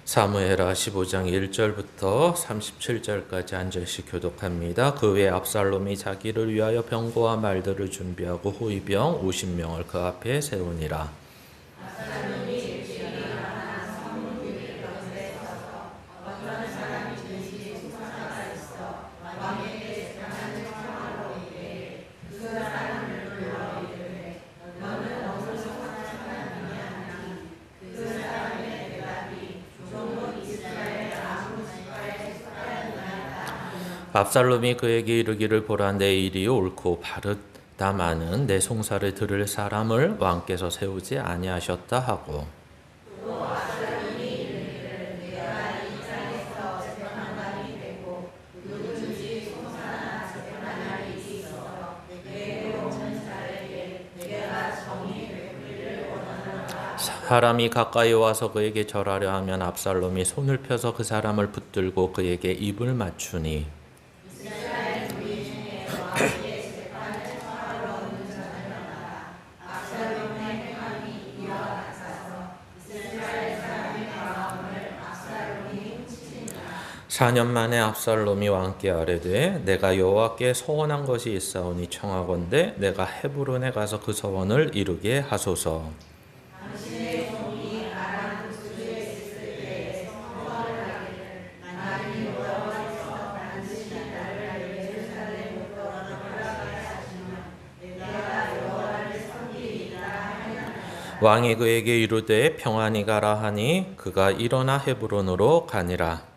사무엘하 15장 1절부터 37절까지 한 절씩 교독합니다. 그 외에 압살롬이 자기를 위하여 병거와 말들을 준비하고 호위병 50명을 그 앞에 세우니라. 압살롬이 그에게 이르기를 보라, 내 일이 옳고 바르다마는 내 송사를 들을 사람을 왕께서 세우지 아니하셨다 하고, 사람이 가까이 와서 그에게 절하려 하면 압살롬이 손을 펴서 그 사람을 붙들고 그에게 입을 맞추니, 사 년 만에 압살롬이 왕께 아뢰되 내가 여호와께 서원한 것이 있사오니 청하건대 내가 헤브론에 가서 그 서원을 이루게 하소서. 왕이 그에게 이르되 평안히 가라 하니 그가 일어나 헤브론으로 가니라.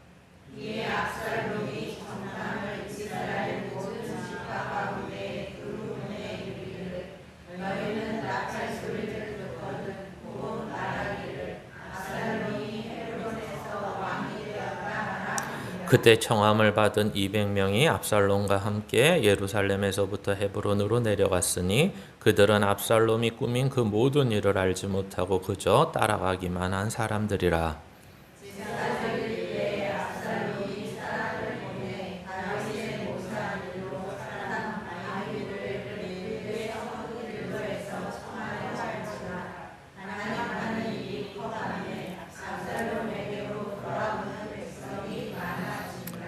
그때 청함을 받은 200명이 압살롬과 함께 예루살렘에서부터 헤브론으로 내려갔으니 그들은 압살롬이 꾸민 그 모든 일을 알지 못하고 그저 따라가기만 한 사람들이라.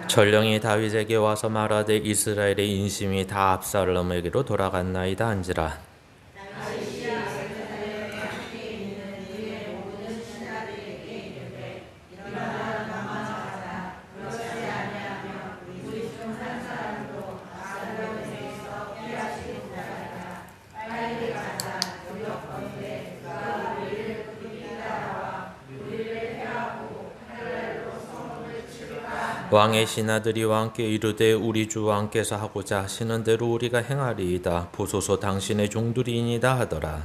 전령이 다윗에게 와서 말하되 이스라엘의 인심이 다 압살롬에게로 돌아갔나이다 한지라. 왕의 신하들이 왕께 이르되 우리 주 왕께서 하고자 하시는 대로 우리가 행하리이다. 보소서 당신의 종들이니이다 하더라.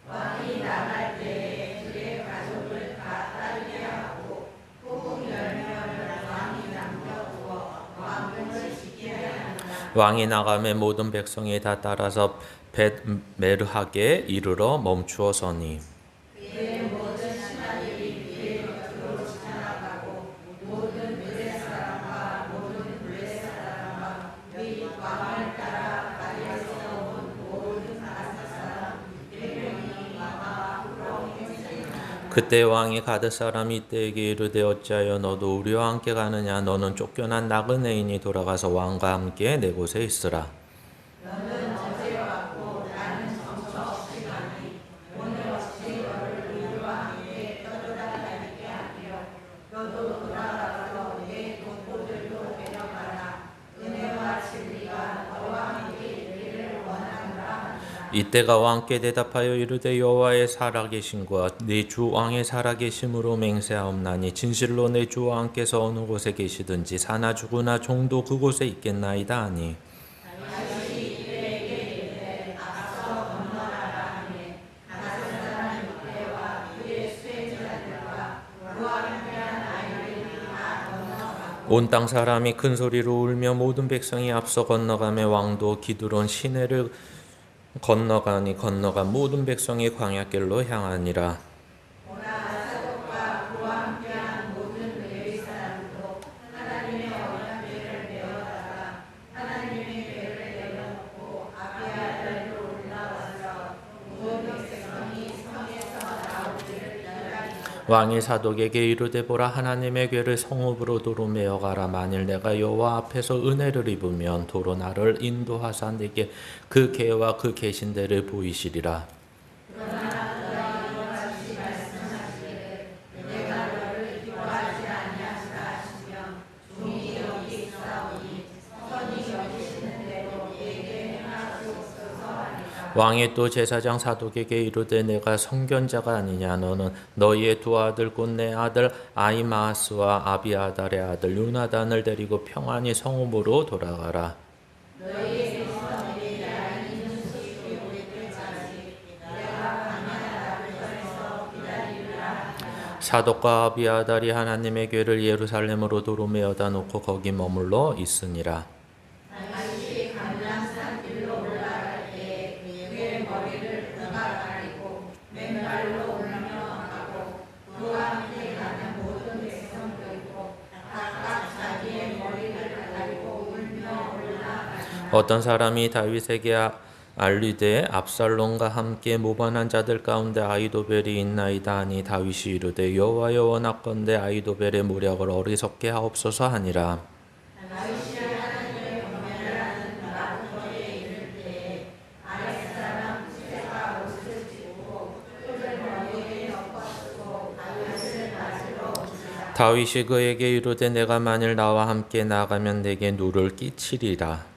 왕이 나갈 때에 그의 가족을 다 따르게 하고 호국 열명을 왕이 남겨두어 왕궁을 지키게 하니라. 왕이 나가매 모든 백성이 다 따라서 벳메르하게 이르러 멈추어 서니 그때 왕이 가드 사람 이때에게 이르되 어찌하여 너도 우리와 함께 가느냐? 너는 쫓겨난 나그네인이 돌아가서 왕과 함께 내 곳에 있으라. 너는 어제 왔고 나는 정처 없이 가니 오늘 어찌 너를 우리와 함께 떠돌아다니게 하리요. 너도 돌아가서 내 동포들도 데려가라. 은혜와 진리가 너와 함께 있기를 원하노라. 이때가 왕께 대답하여 이르되 여호와의 살아계심과 내 주 왕의 살아계심으로 맹세하옵나니 진실로 내 주 왕께서 어느 곳에 계시든지 사나 죽으나 종도 그곳에 있겠나이다 하니 온 땅 사람이 큰 소리로 울며 모든 백성이 앞서 건너가며 왕도 기드론 시내를 건너가 모든 백성이 광야길로 향하니라. 왕이 사독에게 이르되 보라 하나님의 궤를 성읍으로 도로 메어 가라. 만일 내가 여호와 앞에서 은혜를 입으면 도로 나를 인도하사 내게 그 궤와 그 계신대를 보이시리라. 왕이 또 제사장 사독에게 이르되 내가 선견자가 아니냐. 너는 너희의 두 아들 곧 내 아들 아히마아스와 아비아달의 아들 요나단을 데리고 평안히 성읍으로 돌아가라. 사독과 아비아달이 하나님의 궤를 예루살렘으로 도로 메어다 놓고 거기 머물러 있으니라. 어떤 사람이 다윗에게 알리되 압살롬과 함께 모반한 자들 가운데 아히도벨이 있나이다 하니 다윗이 이르되 여호와여 원하건대 아히도벨의 모략을 어리석게 하옵소서 하니라. 다윗이 그에게 이르되 내가 만일 나와 함께 나가면 내게 누를 끼치리라.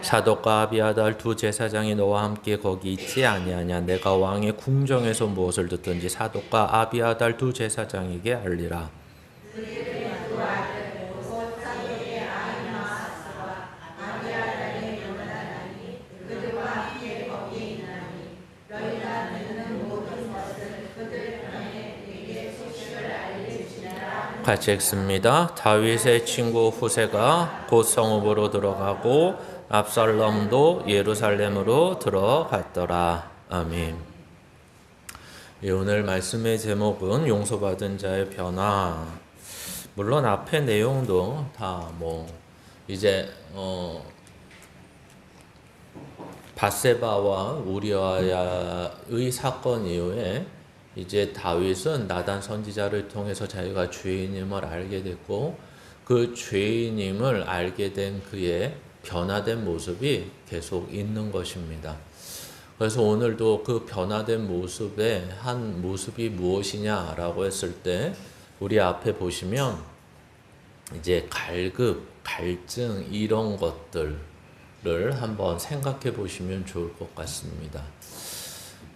사독과 아비아달 두 제사장이 너와 함께 거기 있지 아니하냐. 내가 왕의 궁정에서 무엇을 듣든지 사독과 아비아달 두 제사장에게 알리라. 같이 읽습니다. 다윗의 친구 후세가 곧 성읍으로 들어가고 압살롬도 예루살렘으로 들어갔더라. 아멘. 오늘 말씀의 제목은 용서받은 자의 변화. 물론 앞의 내용도 다 이제 밧세바와 우리아의 사건 이후에 이제 다윗은 나단 선지자를 통해서 자기가 죄인임을 알게 됐고 그 죄인임을 알게 된 그의 변화된 모습이 계속 있는 것입니다. 그래서 오늘도 그 변화된 모습의 한 모습이 무엇이냐라고 했을 때 우리 앞에 보시면 이제 갈급, 갈증 이런 것들을 한번 생각해 보시면 좋을 것 같습니다.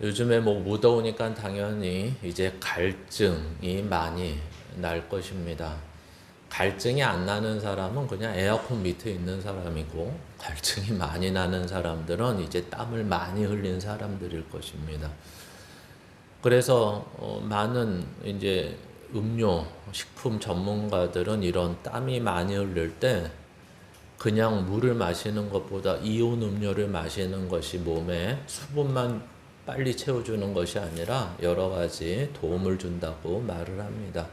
요즘에 무더우니까 당연히 이제 갈증이 많이 날 것입니다. 갈증이 안 나는 사람은 그냥 에어컨 밑에 있는 사람이고 갈증이 많이 나는 사람들은 이제 땀을 많이 흘린 사람들일 것입니다. 그래서 많은 이제 음료, 식품 전문가들은 이런 땀이 많이 흘릴 때 그냥 물을 마시는 것보다 이온 음료를 마시는 것이 몸에 수분만 빨리 채워주는 것이 아니라 여러 가지 도움을 준다고 말을 합니다.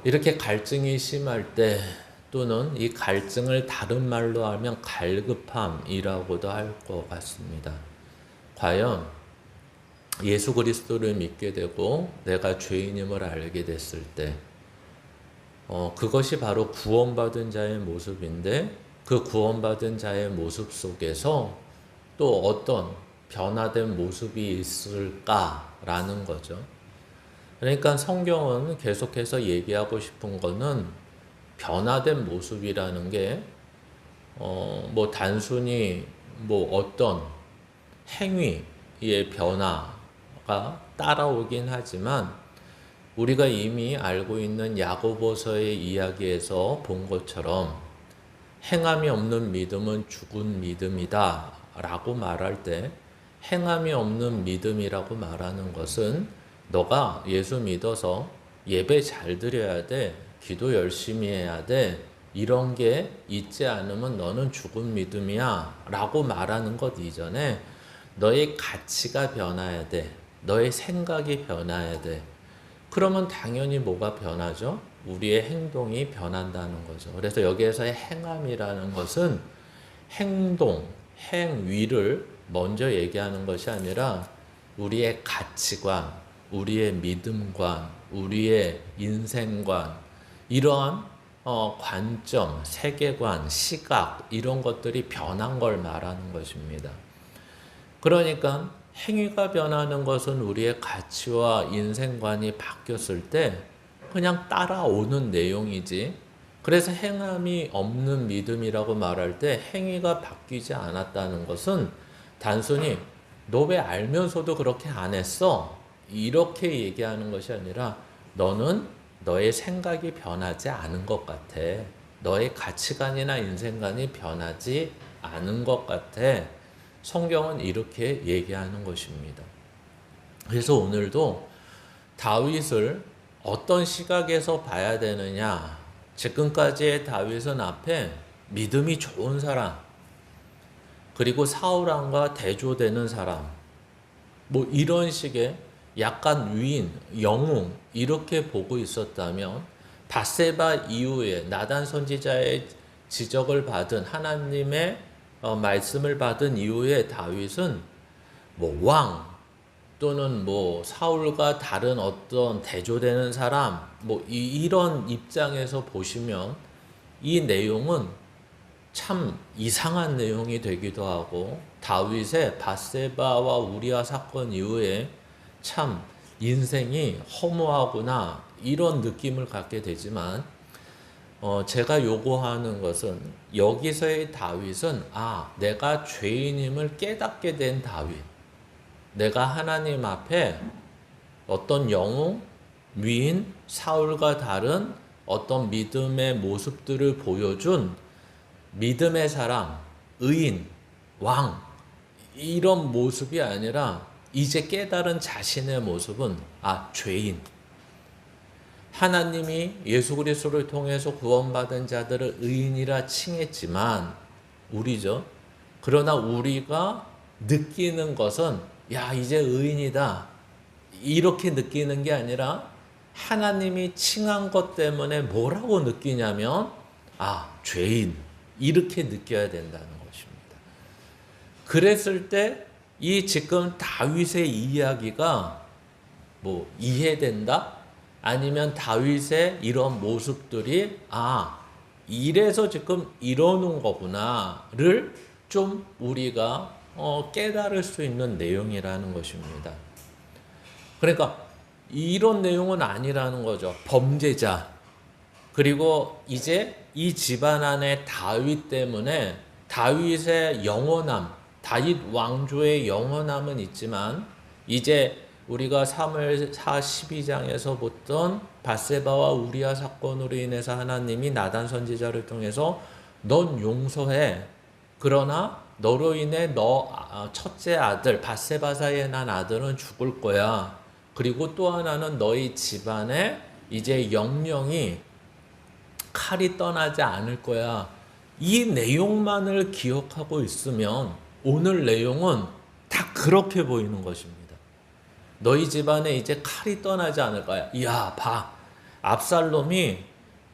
이렇게 갈증이 심할 때 또는 이 갈증을 다른 말로 하면 갈급함이라고도 할 것 같습니다. 과연 예수 그리스도를 믿게 되고 내가 죄인임을 알게 됐을 때 그것이 바로 구원받은 자의 모습인데 그 구원받은 자의 모습 속에서 또 어떤 변화된 모습이 있을까라는 거죠. 그러니까 성경은 계속해서 얘기하고 싶은 거는 변화된 모습이라는 게 단순히 어떤 행위의 변화가 따라오긴 하지만 우리가 이미 알고 있는 야고보서의 이야기에서 본 것처럼 행함이 없는 믿음은 죽은 믿음이다 라고 말할 때 행함이 없는 믿음이라고 말하는 것은 너가 예수 믿어서 예배 잘 드려야 돼, 기도 열심히 해야 돼, 이런 게 있지 않으면 너는 죽은 믿음이야 라고 말하는 것 이전에 너의 가치가 변해야 돼. 너의 생각이 변해야 돼. 그러면 당연히 뭐가 변하죠? 우리의 행동이 변한다는 거죠. 그래서 여기에서의 행함이라는 것은 행동, 행위를 먼저 얘기하는 것이 아니라 우리의 가치관, 우리의 믿음관, 우리의 인생관, 이러한 관점, 세계관, 시각 이런 것들이 변한 걸 말하는 것입니다. 그러니까 행위가 변하는 것은 우리의 가치와 인생관이 바뀌었을 때 그냥 따라오는 내용이지. 그래서 행함이 없는 믿음이라고 말할 때 행위가 바뀌지 않았다는 것은 단순히 너 왜 알면서도 그렇게 안 했어? 이렇게 얘기하는 것이 아니라 너는 너의 생각이 변하지 않은 것 같아. 너의 가치관이나 인생관이 변하지 않은 것 같아. 성경은 이렇게 얘기하는 것입니다. 그래서 오늘도 다윗을 어떤 시각에서 봐야 되느냐. 지금까지의 다윗은 앞에 믿음이 좋은 사람, 그리고 사울왕과 대조되는 사람, 뭐 이런 식의 약간 위인, 영웅 이렇게 보고 있었다면 밧세바 이후에 나단 선지자의 지적을 받은 하나님의 말씀을 받은 이후에 다윗은 뭐 왕 또는 뭐 사울과 다른 어떤 대조되는 사람 뭐 이런 입장에서 보시면 이 내용은 참 이상한 내용이 되기도 하고 다윗의 밧세바와 우리아 사건 이후에 참 인생이 허무하구나 이런 느낌을 갖게 되지만 제가 요구하는 것은 여기서의 다윗은 내가 죄인임을 깨닫게 된 다윗, 내가 하나님 앞에 어떤 영웅, 위인, 사울과 다른 어떤 믿음의 모습들을 보여준 믿음의 사람, 의인, 왕 이런 모습이 아니라 이제 깨달은 자신의 모습은 죄인. 하나님이 예수 그리스도를 통해서 구원받은 자들을 의인이라 칭했지만 우리죠. 그러나 우리가 느끼는 것은 이제 의인이다 이렇게 느끼는 게 아니라 하나님이 칭한 것 때문에 뭐라고 느끼냐면 죄인 이렇게 느껴야 된다는 것입니다. 그랬을 때 이 지금 다윗의 이야기가 뭐 이해된다? 아니면 다윗의 이런 모습들이 이래서 지금 이러는 거구나를 좀 우리가 깨달을 수 있는 내용이라는 것입니다. 그러니까 이런 내용은 아니라는 거죠. 범죄자 그리고 이제 이 집안 안에 다윗 때문에 다윗의 영원함, 다윗 왕조의 영원함은 있지만 이제 우리가 사무엘하 12장에서 봤던 밧세바와 우리아 사건으로 인해서 하나님이 나단 선지자를 통해서 넌 용서해. 그러나 너로 인해 너 첫째 아들 밧세바 사이에 난 아들은 죽을 거야. 그리고 또 하나는 너희 집안에 이제 영영이 칼이 떠나지 않을 거야. 이 내용만을 기억하고 있으면 오늘 내용은 다 그렇게 보이는 것입니다. 너희 집안에 이제 칼이 떠나지 않을 거야. 봐. 압살롬이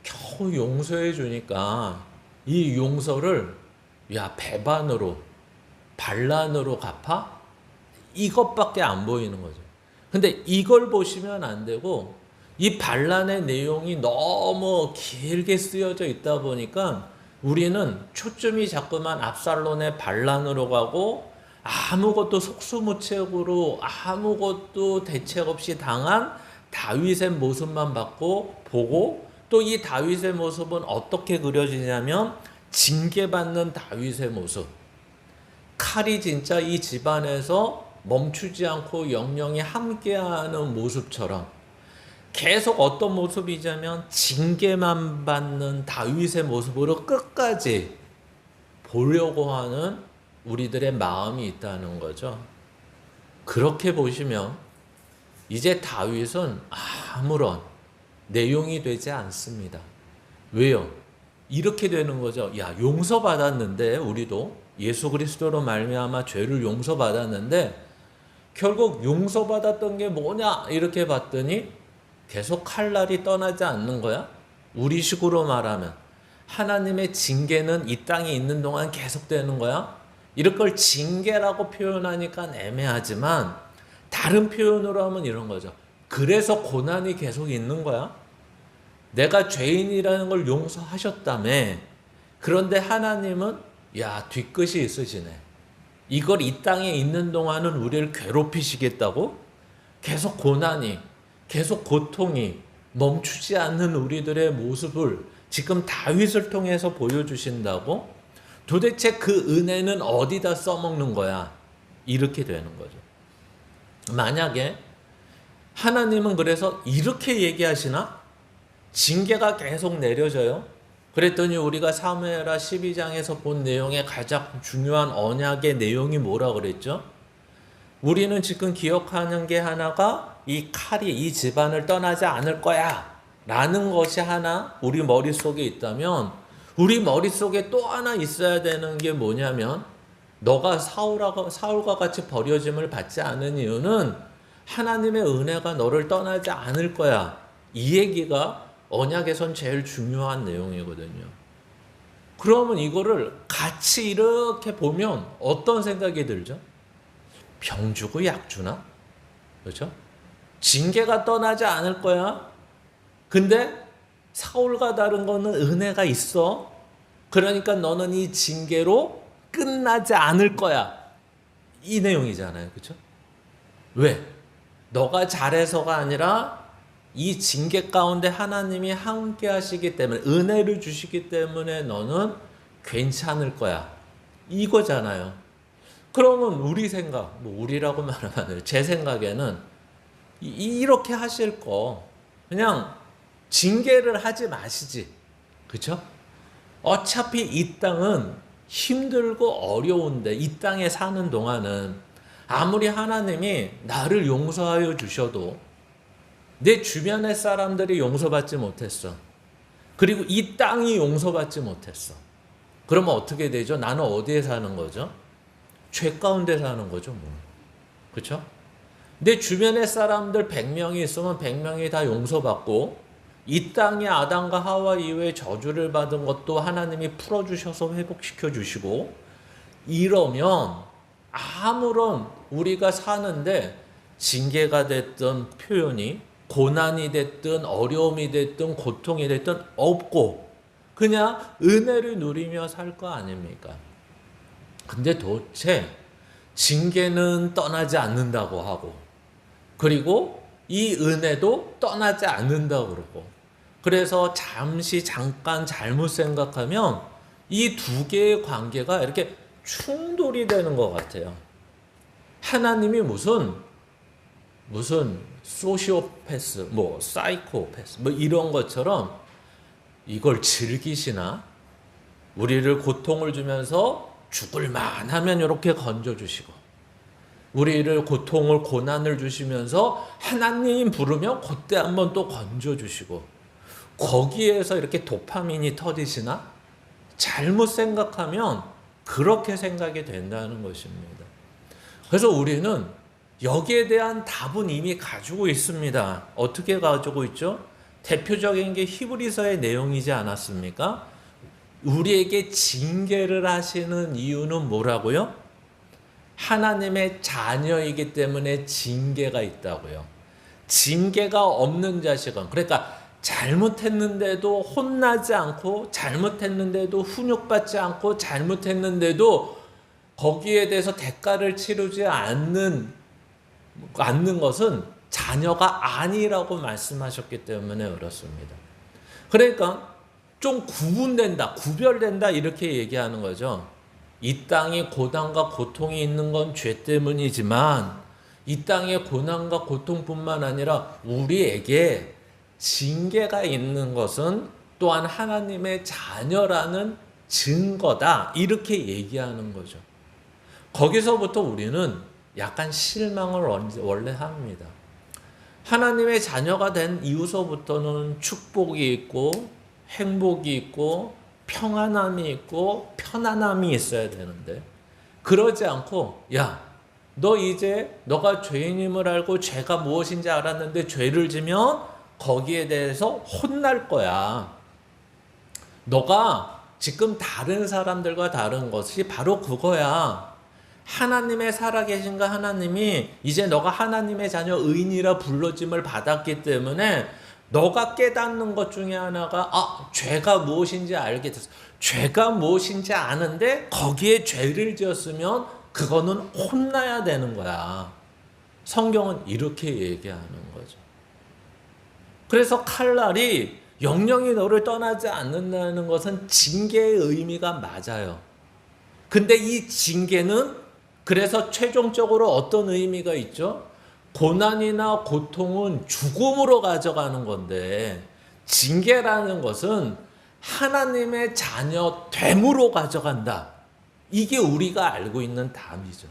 겨우 용서해 주니까 이 용서를 배반으로 반란으로 갚아? 이것밖에 안 보이는 거죠. 근데 이걸 보시면 안 되고 이 반란의 내용이 너무 길게 쓰여져 있다 보니까 우리는 초점이 자꾸만 압살롬의 반란으로 가고 아무것도 속수무책으로 아무것도 대책 없이 당한 다윗의 모습만 보고 또 이 다윗의 모습은 어떻게 그려지냐면 징계받는 다윗의 모습. 칼이 진짜 이 집안에서 멈추지 않고 영영이 함께하는 모습처럼 계속 어떤 모습이냐면 징계만 받는 다윗의 모습으로 끝까지 보려고 하는 우리들의 마음이 있다는 거죠. 그렇게 보시면 이제 다윗은 아무런 내용이 되지 않습니다. 왜요? 이렇게 되는 거죠. 용서받았는데 우리도 예수 그리스도로 말미암아 죄를 용서받았는데 결국 용서받았던 게 뭐냐 이렇게 봤더니 계속 칼날이 떠나지 않는 거야. 우리식으로 말하면 하나님의 징계는 이 땅에 있는 동안 계속되는 거야. 이럴 걸 징계라고 표현하니까 애매하지만 다른 표현으로 하면 이런 거죠. 그래서 고난이 계속 있는 거야. 내가 죄인이라는 걸 용서하셨다며. 그런데 하나님은 뒤끝이 있으시네. 이걸 이 땅에 있는 동안은 우리를 괴롭히시겠다고? 계속 고난이, 계속 고통이 멈추지 않는 우리들의 모습을 지금 다윗을 통해서 보여주신다고? 도대체 그 은혜는 어디다 써먹는 거야? 이렇게 되는 거죠. 만약에 하나님은 그래서 이렇게 얘기하시나? 징계가 계속 내려져요. 그랬더니 우리가 사무엘하 12장에서 본 내용의 가장 중요한 언약의 내용이 뭐라 그랬죠? 우리는 지금 기억하는 게 하나가 이 칼이 이 집안을 떠나지 않을 거야 라는 것이 하나 우리 머릿속에 있다면 우리 머릿속에 또 하나 있어야 되는 게 뭐냐면 너가 사울과 같이 버려짐을 받지 않은 이유는 하나님의 은혜가 너를 떠나지 않을 거야. 이 얘기가 언약에선 제일 중요한 내용이거든요. 그러면 이거를 같이 이렇게 보면 어떤 생각이 들죠? 병 주고 약 주나? 그렇죠? 징계가 떠나지 않을 거야. 근데 사울과 다른 거는 은혜가 있어. 그러니까 너는 이 징계로 끝나지 않을 거야. 이 내용이잖아요. 그렇죠? 왜? 너가 잘해서가 아니라 이 징계 가운데 하나님이 함께 하시기 때문에 은혜를 주시기 때문에 너는 괜찮을 거야. 이거잖아요. 그러면 우리 생각, 우리라고 말하면 안 돼요. 제 생각에는 이렇게 하실 거 그냥 징계를 하지 마시지. 그렇죠? 어차피 이 땅은 힘들고 어려운데 이 땅에 사는 동안은 아무리 하나님이 나를 용서하여 주셔도 내 주변의 사람들이 용서받지 못했어. 그리고 이 땅이 용서받지 못했어. 그러면 어떻게 되죠? 나는 어디에 사는 거죠? 죄 가운데 사는 거죠. 그렇죠? 내 주변의 사람들 100명이 있으면 100명이 다 용서받고 이 땅에 아담과 하와 이후에 저주를 받은 것도 하나님이 풀어주셔서 회복시켜 주시고 이러면 아무런 우리가 사는데 징계가 됐던 표현이 고난이 됐든 어려움이 됐든 고통이 됐든 없고 그냥 은혜를 누리며 살 거 아닙니까? 근데 도대체 징계는 떠나지 않는다고 하고 그리고 이 은혜도 떠나지 않는다고 그러고 그래서 잠깐 잘못 생각하면 이 두 개의 관계가 이렇게 충돌이 되는 것 같아요. 하나님이 무슨 소시오패스, 사이코패스, 이런 것처럼 이걸 즐기시나? 우리를 고통을 주면서 죽을 만하면 이렇게 건져주시고, 우리를 고난을 주시면서 하나님 부르면 그때 한번 또 건져주시고, 거기에서 이렇게 도파민이 터지시나? 잘못 생각하면 그렇게 생각이 된다는 것입니다. 그래서 우리는 여기에 대한 답은 이미 가지고 있습니다. 어떻게 가지고 있죠? 대표적인 게 히브리서의 내용이지 않았습니까? 우리에게 징계를 하시는 이유는 뭐라고요? 하나님의 자녀이기 때문에 징계가 있다고요. 징계가 없는 자식은, 그러니까 잘못했는데도 혼나지 않고, 잘못했는데도 훈육받지 않고, 잘못했는데도 거기에 대해서 대가를 치르지 않는 것은 자녀가 아니라고 말씀하셨기 때문에 그렇습니다. 그러니까 좀 구별된다 이렇게 얘기하는 거죠. 이 땅에 고난과 고통이 있는 건 죄 때문이지만 이 땅에 고난과 고통뿐만 아니라 우리에게 징계가 있는 것은 또한 하나님의 자녀라는 증거다 이렇게 얘기하는 거죠. 거기서부터 우리는 약간 실망을 원래 합니다. 하나님의 자녀가 된 이후서부터는 축복이 있고 행복이 있고 평안함이 있고 편안함이 있어야 되는데 그러지 않고 야, 너 이제 너가 죄인임을 알고 죄가 무엇인지 알았는데 죄를 지면 거기에 대해서 혼날 거야. 너가 지금 다른 사람들과 다른 것이 바로 그거야. 하나님의 살아계신가 하나님이 이제 너가 하나님의 자녀 의인이라 불러짐을 받았기 때문에 너가 깨닫는 것 중에 하나가 죄가 무엇인지 알게 됐어. 죄가 무엇인지 아는데 거기에 죄를 지었으면 그거는 혼나야 되는 거야. 성경은 이렇게 얘기하는 거죠. 그래서 칼날이 영영이 너를 떠나지 않는다는 것은 징계의 의미가 맞아요. 근데 이 징계는 그래서 최종적으로 어떤 의미가 있죠? 고난이나 고통은 죽음으로 가져가는 건데 징계라는 것은 하나님의 자녀 됨으로 가져간다. 이게 우리가 알고 있는 답이죠.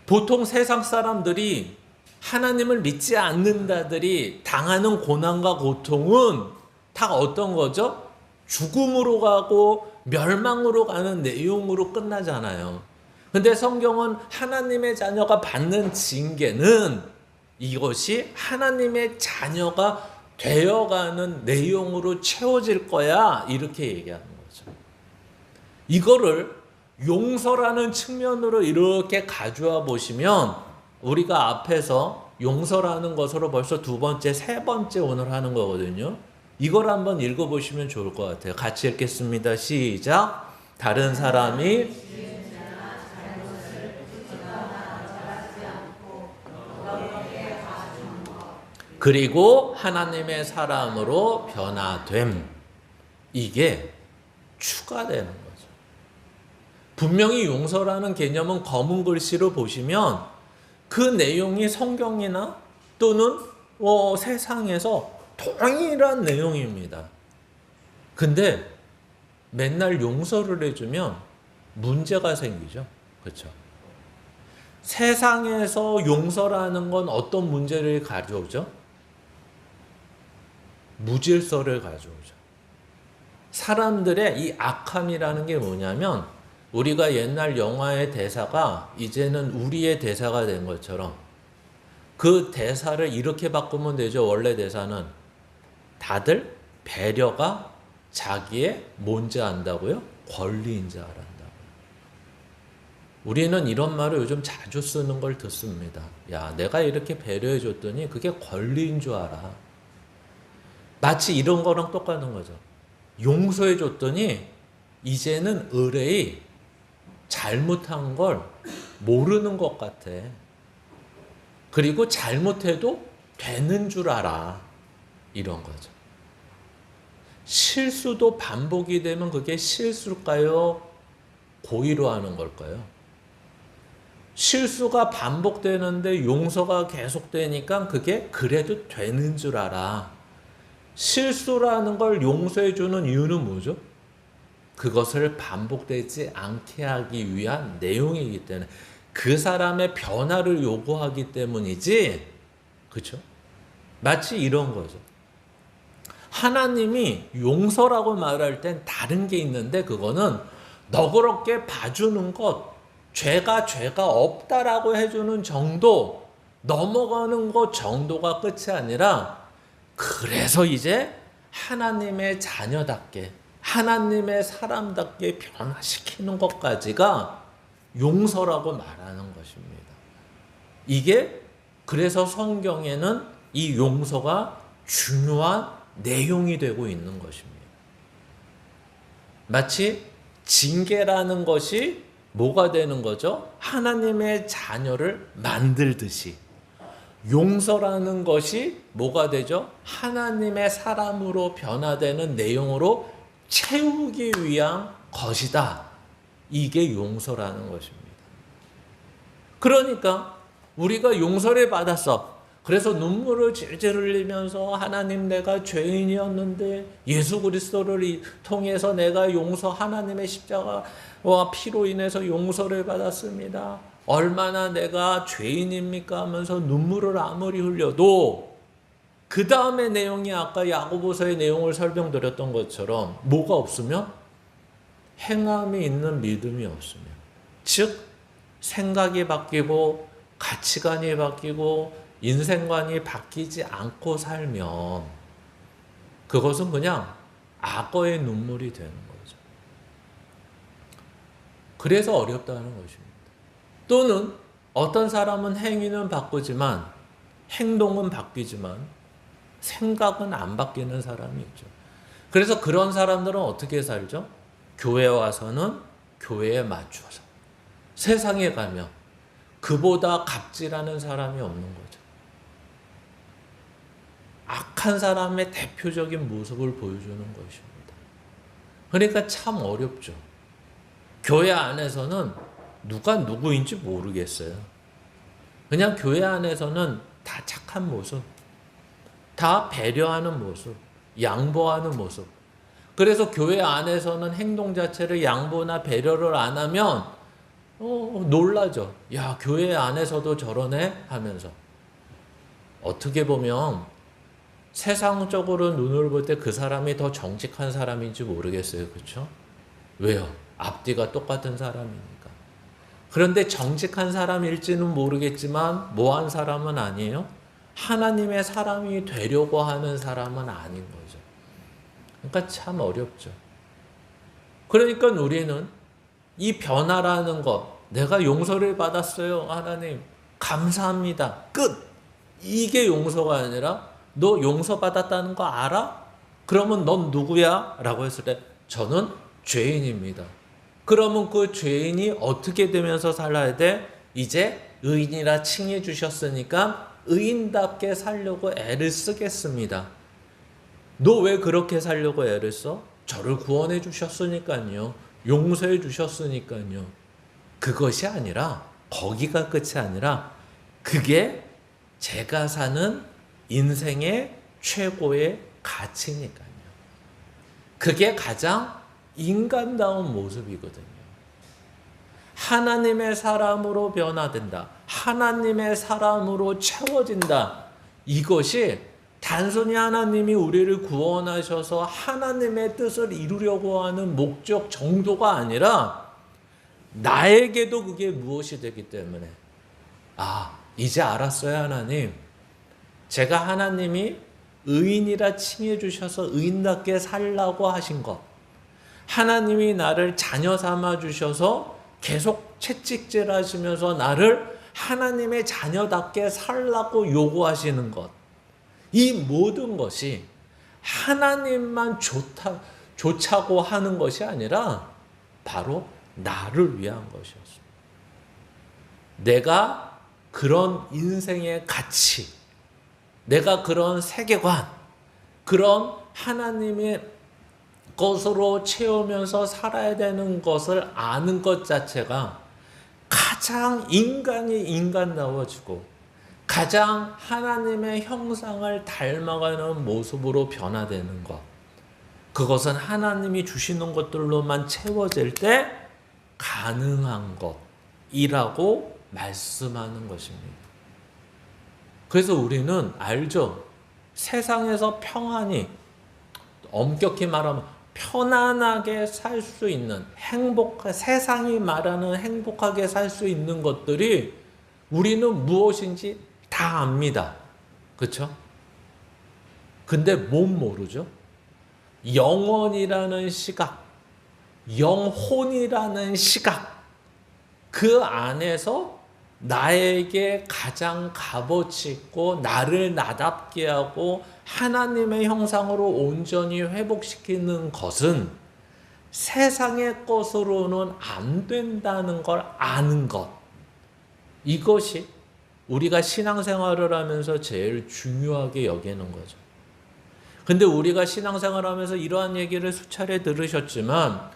보통 세상 사람들이 하나님을 믿지 않는다들이 당하는 고난과 고통은 다 어떤 거죠? 죽음으로 가고 멸망으로 가는 내용으로 끝나잖아요. 근데 성경은 하나님의 자녀가 받는 징계는 이것이 하나님의 자녀가 되어가는 내용으로 채워질 거야. 이렇게 얘기하는 거죠. 이거를 용서라는 측면으로 이렇게 가져와 보시면 우리가 앞에서 용서라는 것으로 벌써 두 번째, 세 번째 오늘 하는 거거든요. 이걸 한번 읽어보시면 좋을 것 같아요. 같이 읽겠습니다. 시작. 다른 사람이 그리고 하나님의 사람으로 변화됨. 이게 추가되는 거죠. 분명히 용서라는 개념은 검은 글씨로 보시면 그 내용이 성경이나 또는 세상에서 동일한 내용입니다. 근데 맨날 용서를 해주면 문제가 생기죠. 그렇죠? 세상에서 용서라는 건 어떤 문제를 가져오죠? 무질서를 가져오죠. 사람들의 이 악함이라는 게 뭐냐면 우리가 옛날 영화의 대사가 이제는 우리의 대사가 된 것처럼 그 대사를 이렇게 바꾸면 되죠. 원래 대사는 다들 배려가 자기의 뭔지 안다고요? 권리인 줄 알았다고요. 우리는 이런 말을 요즘 자주 쓰는 걸 듣습니다. 야, 내가 이렇게 배려해 줬더니 그게 권리인 줄 알아. 마치 이런 거랑 똑같은 거죠. 용서해 줬더니 이제는 의뢰이 잘못한 걸 모르는 것 같아. 그리고 잘못해도 되는 줄 알아. 이런 거죠. 실수도 반복이 되면 그게 실수일까요? 고의로 하는 걸까요? 실수가 반복되는데 용서가 계속되니까 그게 그래도 되는 줄 알아. 실수라는 걸 용서해 주는 이유는 뭐죠? 그것을 반복되지 않게 하기 위한 내용이기 때문에 그 사람의 변화를 요구하기 때문이지. 그렇죠? 마치 이런 거죠. 하나님이 용서라고 말할 땐 다른 게 있는데 그거는 너그럽게 봐주는 것, 죄가 없다라고 해주는 정도, 넘어가는 것 정도가 끝이 아니라 그래서 이제 하나님의 자녀답게 하나님의 사람답게 변화시키는 것까지가 용서라고 말하는 것입니다. 이게 그래서 성경에는 이 용서가 중요한 내용이 되고 있는 것입니다. 마치 징계라는 것이 뭐가 되는 거죠? 하나님의 자녀를 만들듯이 용서라는 것이 뭐가 되죠? 하나님의 사람으로 변화되는 내용으로 채우기 위한 것이다. 이게 용서라는 것입니다. 그러니까 우리가 용서를 받았어. 그래서 눈물을 질질 흘리면서 하나님 내가 죄인이었는데 예수 그리스도를 통해서 내가 하나님의 십자가와 피로 인해서 용서를 받았습니다. 얼마나 내가 죄인입니까 하면서 눈물을 아무리 흘려도 그 다음에 내용이 아까 야고보서의 내용을 설명드렸던 것처럼 뭐가 없으면 행함이 있는 믿음이 없으면, 즉 생각이 바뀌고 가치관이 바뀌고 인생관이 바뀌지 않고 살면 그것은 그냥 악어의 눈물이 되는 거죠. 그래서 어렵다는 것입니다. 또는 어떤 사람은 행위는 바꾸지만 행동은 바뀌지만 생각은 안 바뀌는 사람이 있죠. 그래서 그런 사람들은 어떻게 살죠? 교회 와서는 교회에 맞춰서, 세상에 가면 그보다 갑질하는 사람이 없는 거죠. 악한 사람의 대표적인 모습을 보여주는 것입니다. 그러니까 참 어렵죠. 교회 안에서는 누가 누구인지 모르겠어요. 그냥 교회 안에서는 다 착한 모습, 다 배려하는 모습, 양보하는 모습. 그래서 교회 안에서는 행동 자체를 양보나 배려를 안 하면 놀라죠. 야, 교회 안에서도 저러네 하면서. 어떻게 보면 세상적으로 눈을 볼 때 그 사람이 더 정직한 사람인지 모르겠어요. 그렇죠? 왜요? 앞뒤가 똑같은 사람이니까. 그런데 정직한 사람일지는 모르겠지만 뭐한 사람은 아니에요? 하나님의 사람이 되려고 하는 사람은 아닌 거죠. 그러니까 참 어렵죠. 그러니까 우리는 이 변화라는 것, 내가 용서를 받았어요. 하나님 감사합니다. 끝. 이게 용서가 아니라 너 용서받았다는 거 알아? 그러면 넌 누구야? 라고 했을 때 저는 죄인입니다. 그러면 그 죄인이 어떻게 되면서 살아야 돼? 이제 의인이라 칭해 주셨으니까 의인답게 살려고 애를 쓰겠습니다. 너 왜 그렇게 살려고 애를 써? 저를 구원해 주셨으니까요. 용서해 주셨으니까요. 그것이 아니라, 거기가 끝이 아니라 그게 제가 사는 인생의 최고의 가치니까요. 그게 가장 인간다운 모습이거든요. 하나님의 사람으로 변화된다. 하나님의 사람으로 채워진다. 이것이 단순히 하나님이 우리를 구원하셔서 하나님의 뜻을 이루려고 하는 목적 정도가 아니라 나에게도 그게 무엇이 되기 때문에 이제 알았어요. 하나님, 제가 하나님이 의인이라 칭해 주셔서 의인답게 살라고 하신 것, 하나님이 나를 자녀 삼아 주셔서 계속 채찍질 하시면서 나를 하나님의 자녀답게 살라고 요구하시는 것, 이 모든 것이 하나님만 좋자고 하는 것이 아니라 바로 나를 위한 것이었습니다. 내가 그런 인생의 가치, 내가 그런 세계관, 그런 하나님의 것으로 채우면서 살아야 되는 것을 아는 것 자체가 가장 인간이 인간다워지고 가장 하나님의 형상을 닮아가는 모습으로 변화되는 것, 그것은 하나님이 주시는 것들로만 채워질 때 가능한 것이라고 말씀하는 것입니다. 그래서 우리는 알죠. 세상에서 평안히, 엄격히 말하면 편안하게 살 수 있는, 세상이 말하는 행복하게 살 수 있는 것들이 우리는 무엇인지 다 압니다. 그렇죠? 근데 못 모르죠? 영원이라는 시각, 영혼이라는 시각, 그 안에서 나에게 가장 값어치 있고 나를 나답게 하고 하나님의 형상으로 온전히 회복시키는 것은 세상의 것으로는 안 된다는 걸 아는 것, 이것이 우리가 신앙생활을 하면서 제일 중요하게 여기는 거죠. 근데 우리가 신앙생활을 하면서 이러한 얘기를 수차례 들으셨지만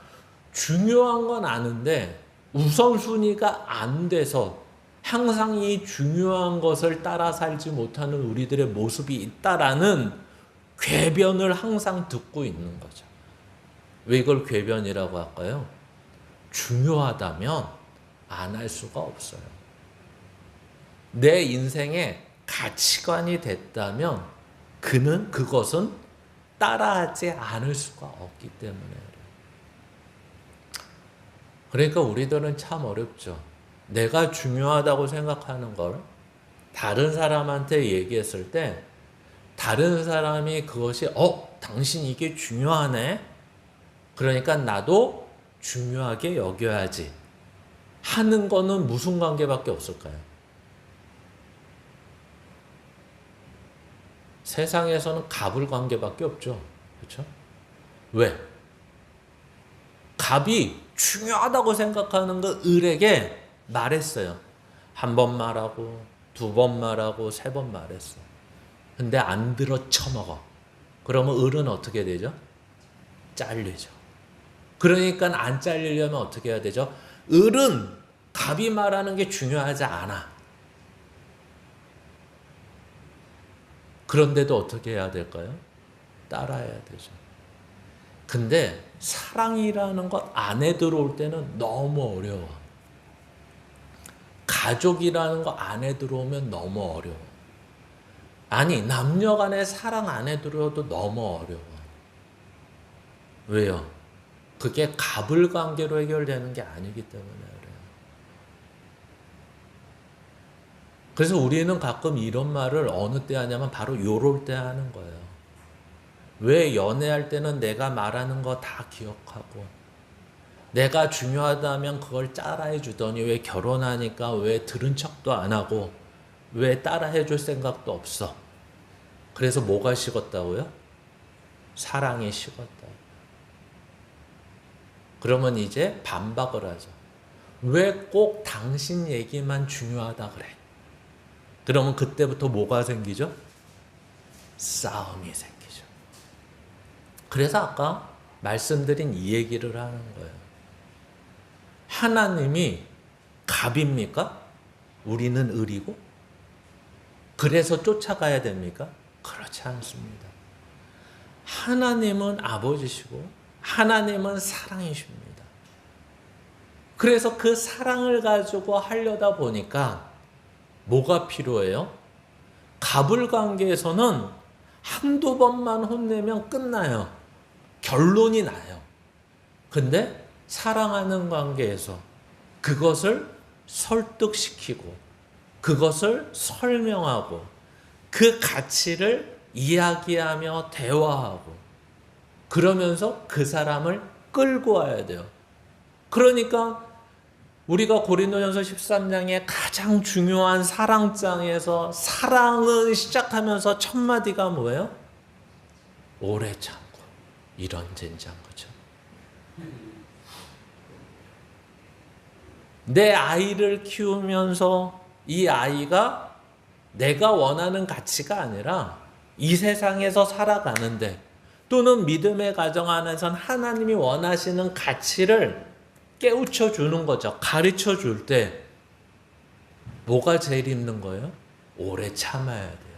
중요한 건 아는데 우선순위가 안 돼서 항상 이 중요한 것을 따라 살지 못하는 우리들의 모습이 있다라는 궤변을 항상 듣고 있는 거죠. 왜 이걸 궤변이라고 할까요? 중요하다면 안 할 수가 없어요. 내 인생의 가치관이 됐다면 그것은 따라하지 않을 수가 없기 때문에 그래요. 그러니까 우리들은 참 어렵죠. 내가 중요하다고 생각하는 걸 다른 사람한테 얘기했을 때 다른 사람이 그것이 당신 이게 중요하네. 그러니까 나도 중요하게 여겨야지 하는 거는 무슨 관계밖에 없을까요? 세상에서는 갑을 관계밖에 없죠. 그렇죠? 왜? 갑이 중요하다고 생각하는 거 을에게 말했어요. 한 번 말하고 두 번 말하고 세 번 말했어. 근데 안 들어 쳐먹어. 그러면 을은 어떻게 되죠? 잘리죠. 그러니까 안 잘리려면 어떻게 해야 되죠? 을은 갑이 말하는 게 중요하지 않아. 그런데도 어떻게 해야 될까요? 따라야 되죠. 근데 사랑이라는 것 안에 들어올 때는 너무 어려워. 가족이라는 것 안에 들어오면 너무 어려워. 아니, 남녀 간의 사랑 안에 들어도 너무 어려워. 왜요? 그게 갑을 관계로 해결되는 게 아니기 때문에 그래요. 그래서 우리는 가끔 이런 말을 어느 때 하냐면 바로 요럴 때 하는 거예요. 왜 연애할 때는 내가 말하는 거 다 기억하고 내가 중요하다면 그걸 따라해 주더니 왜 결혼하니까 왜 들은 척도 안 하고 왜 따라해 줄 생각도 없어. 그래서 뭐가 식었다고요? 사랑이 식었다. 그러면 이제 반박을 하죠. 왜 꼭 당신 얘기만 중요하다 그래? 그러면 그때부터 뭐가 생기죠? 싸움이 생기죠. 그래서 아까 말씀드린 이 얘기를 하는 거예요. 하나님이 갑입니까? 우리는 을이고? 그래서 쫓아가야 됩니까? 그렇지 않습니다. 하나님은 아버지시고 하나님은 사랑이십니다. 그래서 그 사랑을 가지고 하려다 보니까 뭐가 필요해요? 갑을 관계에서는 한두 번만 혼내면 끝나요. 결론이 나요. 근데 사랑하는 관계에서 그것을 설득시키고 그것을 설명하고 그 가치를 이야기하며 대화하고 그러면서 그 사람을 끌고 와야 돼요. 그러니까 우리가 고린도전서 13장의 가장 중요한 사랑장에서 사랑을 시작하면서 첫 마디가 뭐예요? 오래 참고 이런 젠장 거죠. 내 아이를 키우면서 이 아이가 내가 원하는 가치가 아니라 이 세상에서 살아가는데 또는 믿음의 가정 안에선 하나님이 원하시는 가치를 깨우쳐 주는 거죠. 가르쳐 줄 때 뭐가 제일 힘든 거예요? 오래 참아야 돼요.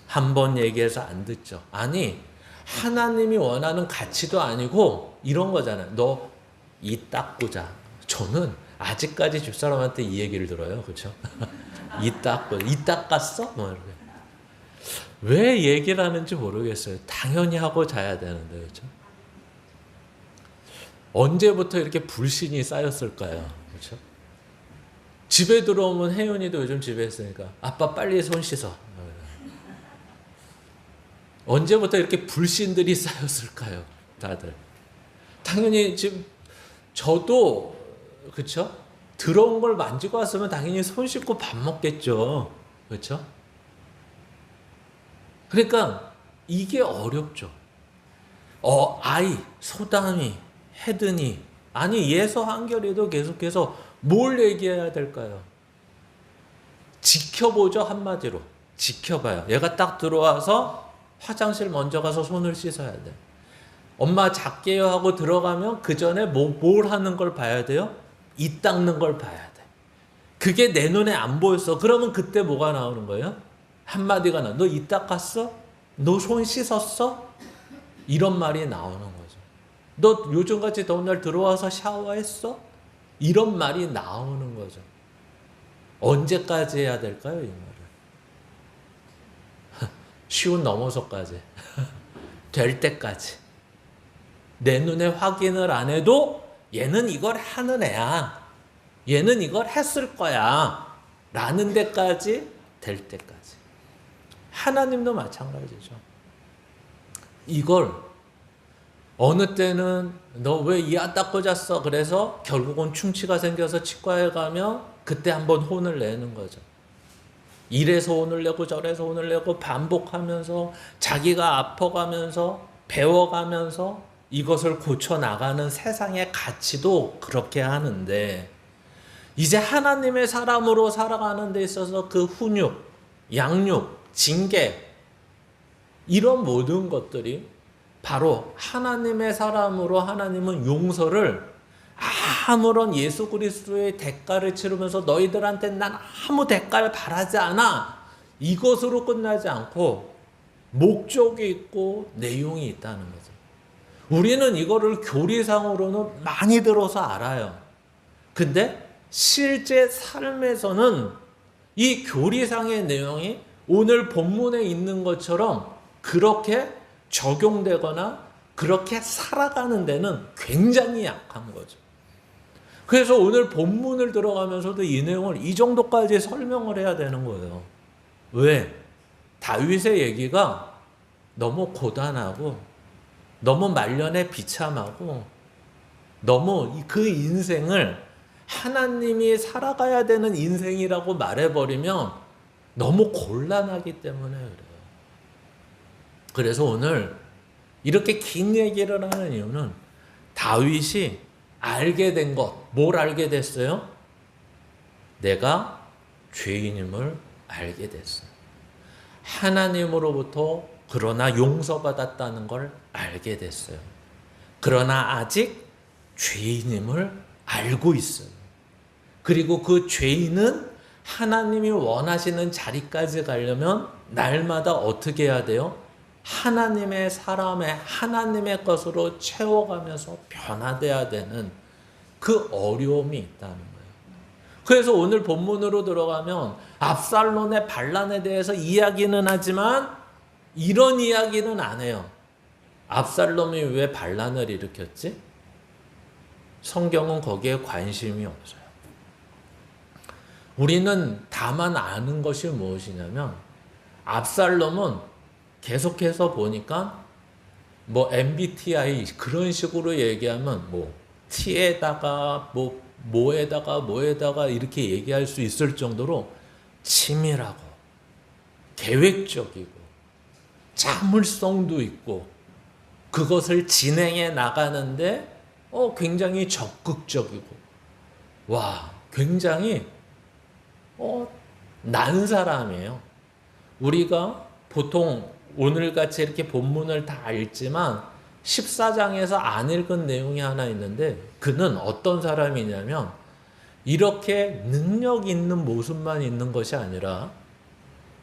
한 번 얘기해서 안 듣죠. 아니, 하나님이 원하는 가치도 아니고 이런 거잖아요. 너 이 닦고자. 저는 아직까지 집사람한테 이 얘기를 들어요. 그렇죠? 이 닦았어? 뭐 이렇게. 왜 얘기를 하는지 모르겠어요. 당연히 하고 자야 되는데, 그렇죠? 언제부터 이렇게 불신이 쌓였을까요? 그렇죠? 집에 들어오면 혜윤이도 요즘 집에 있으니까 아빠 빨리 손 씻어. 언제부터 이렇게 불신들이 쌓였을까요? 다들. 당연히 지금 저도 그렇죠? 들어온 걸 만지고 왔으면 당연히 손 씻고 밥 먹겠죠. 그렇죠? 그러니까 이게 어렵죠. 아이, 소담이, 해드니, 아니 예서 한결에도 계속해서 뭘 얘기해야 될까요? 지켜보죠. 한마디로. 지켜봐요. 얘가 딱 들어와서 화장실 먼저 가서 손을 씻어야 돼. 엄마 작게요 하고 들어가면 그 전에 뭘 하는 걸 봐야 돼요? 이 닦는 걸 봐야 돼. 그게 내 눈에 안 보였어. 그러면 그때 뭐가 나오는 거예요? 한마디가 너 이 닦았어? 너 손 씻었어? 이런 말이 나오는 거죠. 너 요즘같이 더운 날 들어와서 샤워했어? 이런 말이 나오는 거죠. 언제까지 해야 될까요? 이 말을. 쉬운 넘어서까지 될 때까지 내 눈에 확인을 안 해도 얘는 이걸 하는 애야. 얘는 이걸 했을 거야. 라는 데까지 될 때까지. 하나님도 마찬가지죠. 이걸 어느 때는 너 왜 이 안 닦고 잤어? 그래서 결국은 충치가 생겨서 치과에 가면 그때 한번 혼을 내는 거죠. 이래서 혼을 내고 저래서 혼을 내고 반복하면서 자기가 아파가면서 배워가면서 이것을 고쳐나가는 세상의 가치도 그렇게 하는데 이제 하나님의 사람으로 살아가는 데 있어서 그 훈육, 양육, 징계 이런 모든 것들이 바로 하나님의 사람으로 하나님은 용서를 아무런 예수 그리스도의 대가를 치르면서 너희들한테 난 아무 대가를 바라지 않아. 이것으로 끝나지 않고 목적이 있고 내용이 있다는 거죠. 우리는 이거를 교리상으로는 많이 들어서 알아요. 근데 실제 삶에서는 이 교리상의 내용이 오늘 본문에 있는 것처럼 그렇게 적용되거나 그렇게 살아가는 데는 굉장히 약한 거죠. 그래서 오늘 본문을 들어가면서도 이 내용을 이 정도까지 설명을 해야 되는 거예요. 왜? 다윗의 얘기가 너무 고단하고 너무 말년에 비참하고 너무 그 인생을 하나님이 살아가야 되는 인생이라고 말해버리면 너무 곤란하기 때문에 그래요. 그래서 오늘 이렇게 긴 얘기를 하는 이유는 다윗이 알게 된 것, 뭘 알게 됐어요? 내가 죄인임을 알게 됐어요. 하나님으로부터 그러나 용서받았다는 걸 알게 됐어요. 그러나 아직 죄인임을 알고 있어요. 그리고 그 죄인은 하나님이 원하시는 자리까지 가려면 날마다 어떻게 해야 돼요? 하나님의 사람의 하나님의 것으로 채워가면서 변화돼야 되는 그 어려움이 있다는 거예요. 그래서 오늘 본문으로 들어가면 압살롬의 반란에 대해서 이야기는 하지만 이런 이야기는 안 해요. 압살롬이 왜 반란을 일으켰지? 성경은 거기에 관심이 없어요. 우리는 다만 아는 것이 무엇이냐면 압살롬은 계속해서 보니까 뭐 MBTI 그런 식으로 얘기하면 뭐 T에다가 뭐에다가 이렇게 얘기할 수 있을 정도로 치밀하고 계획적이고 자물성도 있고 그것을 진행해 나가는데 굉장히 적극적이고 굉장히 난 사람이에요. 우리가 보통 오늘같이 이렇게 본문을 다 읽지만 14장에서 안 읽은 내용이 하나 있는데 그는 어떤 사람이냐면 이렇게 능력 있는 모습만 있는 것이 아니라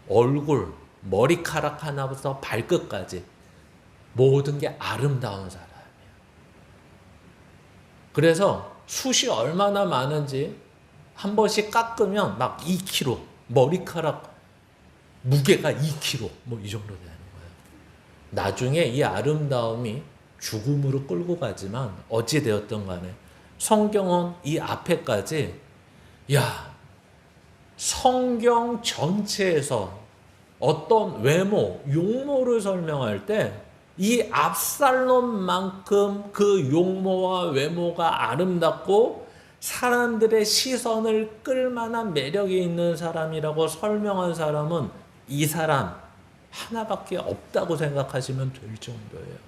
얼굴, 머리카락 하나부터 발끝까지 모든 게 아름다운 사람이에요. 그래서 숱이 얼마나 많은지 한 번씩 깎으면 막 2kg, 머리카락 무게가 2kg 뭐 이 정도 되는 거예요. 나중에 이 아름다움이 죽음으로 끌고 가지만 어찌 되었든 간에 성경은 이 앞에까지 성경 전체에서 어떤 외모, 용모를 설명할 때 이 압살롬만큼 그 용모와 외모가 아름답고 사람들의 시선을 끌만한 매력이 있는 사람이라고 설명한 사람은 이 사람 하나밖에 없다고 생각하시면 될 정도예요.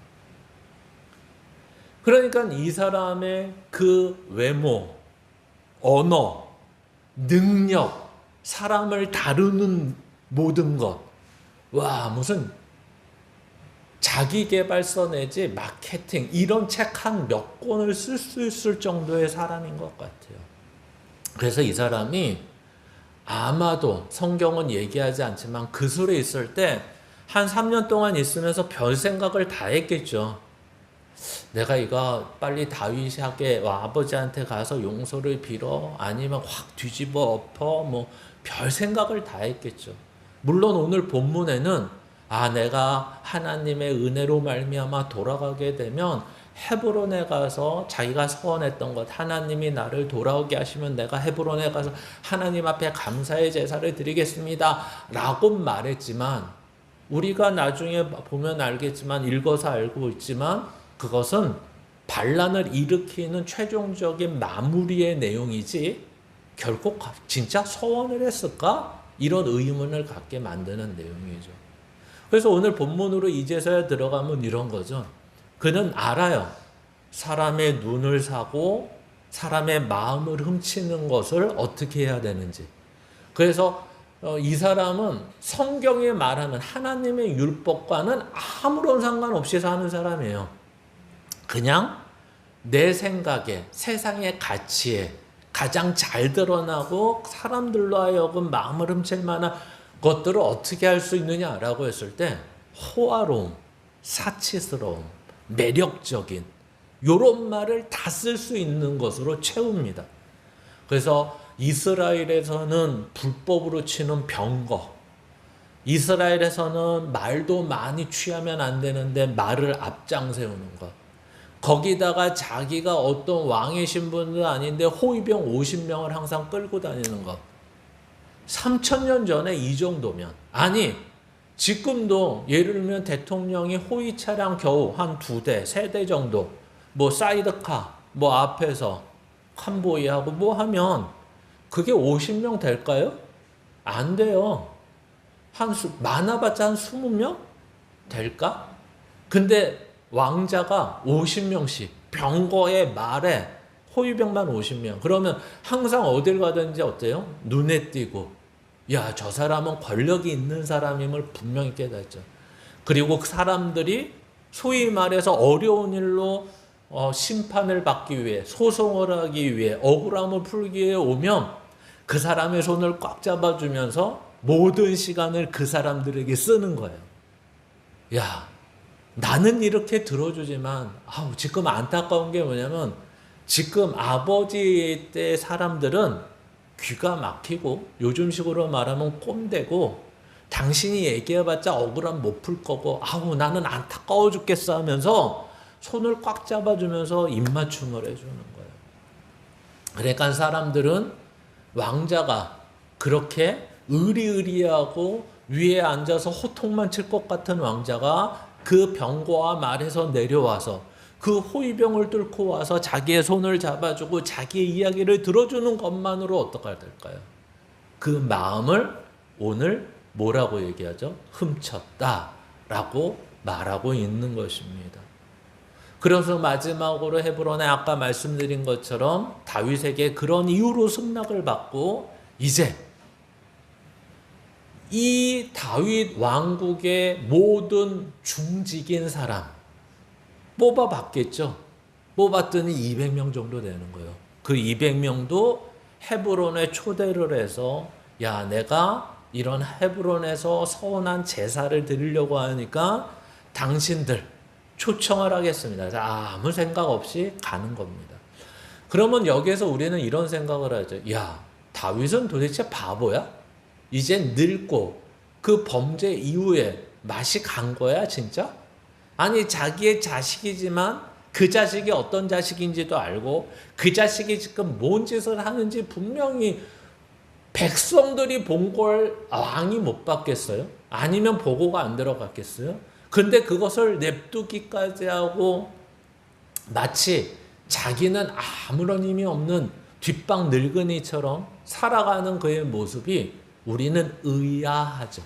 그러니까 이 사람의 그 외모, 언어, 능력, 사람을 다루는 모든 것, 무슨 자기계발서 내지 마케팅 이런 책 한 몇 권을 쓸 수 있을 정도의 사람인 것 같아요. 그래서 이 사람이 아마도 성경은 얘기하지 않지만 그술에 있을 때 한 3년 동안 있으면서 별 생각을 다 했겠죠. 내가 이거 빨리 다윗에게 아버지한테 가서 용서를 빌어 아니면 확 뒤집어 엎어 별 생각을 다 했겠죠. 물론 오늘 본문에는 내가 하나님의 은혜로 말미암아 돌아가게 되면 헤브론에 가서 자기가 서원했던 것, 하나님이 나를 돌아오게 하시면 내가 헤브론에 가서 하나님 앞에 감사의 제사를 드리겠습니다 라고 말했지만, 우리가 나중에 보면 알겠지만, 읽어서 알고 있지만, 그것은 반란을 일으키는 최종적인 마무리의 내용이지 결국 진짜 서원을 했을까? 이런 의문을 갖게 만드는 내용이죠. 그래서 오늘 본문으로 이제서야 들어가면 이런 거죠. 그는 알아요. 사람의 눈을 사고 사람의 마음을 훔치는 것을 어떻게 해야 되는지. 그래서 이 사람은 성경에 말하는 하나님의 율법과는 아무런 상관없이 사는 사람이에요. 그냥 내 생각에, 세상의 가치에 가장 잘 드러나고 사람들로 하여금 마음을 훔칠 만한 것들을 어떻게 할 수 있느냐라고 했을 때 호화로움, 사치스러움, 매력적인 이런 말을 다 쓸 수 있는 것으로 채웁니다. 그래서 이스라엘에서는 불법으로 치는 병거, 이스라엘에서는 말도 많이 취하면 안 되는데 말을 앞장 세우는 것, 거기다가 자기가 어떤 왕의 신분도 아닌데 호위병 50명을 항상 끌고 다니는 것. 3000년 전에 이 정도면, 아니 지금도 예를 들면 대통령이 호위 차량 겨우 한 2대, 3대 정도, 뭐 사이드카, 뭐 앞에서 칸보이하고 뭐 하면 그게 50명 될까요? 안 돼요. 많아봤자 한 20명 될까? 근데 왕자가 50명씩 병거의 말에 호위병만 50명. 그러면 항상 어딜 가든지 어때요? 눈에 띄고, 야, 저 사람은 권력이 있는 사람임을 분명히 깨닫죠. 그리고 그 사람들이 소위 말해서 어려운 일로 심판을 받기 위해, 소송을 하기 위해, 억울함을 풀기 위해 오면 그 사람의 손을 꽉 잡아주면서 모든 시간을 그 사람들에게 쓰는 거예요. 야, 나는 이렇게 들어주지만 지금 안타까운 게 뭐냐면, 지금 아버지 때 사람들은 귀가 막히고 요즘식으로 말하면 꼼되고, 당신이 얘기해봤자 억울함 못 풀 거고 나는 안타까워 죽겠어 하면서 손을 꽉 잡아주면서 입맞춤을 해주는 거예요. 그러니까 사람들은 왕자가 그렇게 의리의리하고 위에 앉아서 호통만 칠 것 같은 왕자가 그 병거와 말에서 내려와서 그 호위병을 뚫고 와서 자기의 손을 잡아주고 자기의 이야기를 들어주는 것만으로 어떻게 될까요? 그 마음을 오늘 뭐라고 얘기하죠? 훔쳤다라고 말하고 있는 것입니다. 그래서 마지막으로 헤브론에 아까 말씀드린 것처럼 다윗에게 그런 이유로 승낙을 받고, 이제 이 다윗 왕국의 모든 중직인 사람 뽑아봤겠죠. 뽑았더니 200명 정도 되는 거예요. 그 200명도 헤브론에 초대를 해서, 야, 내가 이런 헤브론에서 서운한 제사를 드리려고 하니까 당신들 초청을 하겠습니다. 아무 생각 없이 가는 겁니다. 그러면 여기에서 우리는 이런 생각을 하죠. 야, 다윗은 도대체 바보야? 이젠 늙고 그 범죄 이후에 맛이 간 거야 진짜? 아니, 자기의 자식이지만 그 자식이 어떤 자식인지도 알고 그 자식이 지금 뭔 짓을 하는지 분명히 백성들이 본 걸 왕이 못 봤겠어요? 아니면 보고가 안 들어갔겠어요? 근데 그것을 냅두기까지 하고 마치 자기는 아무런 힘이 없는 뒷방 늙은이처럼 살아가는 그의 모습이 우리는 의아하죠.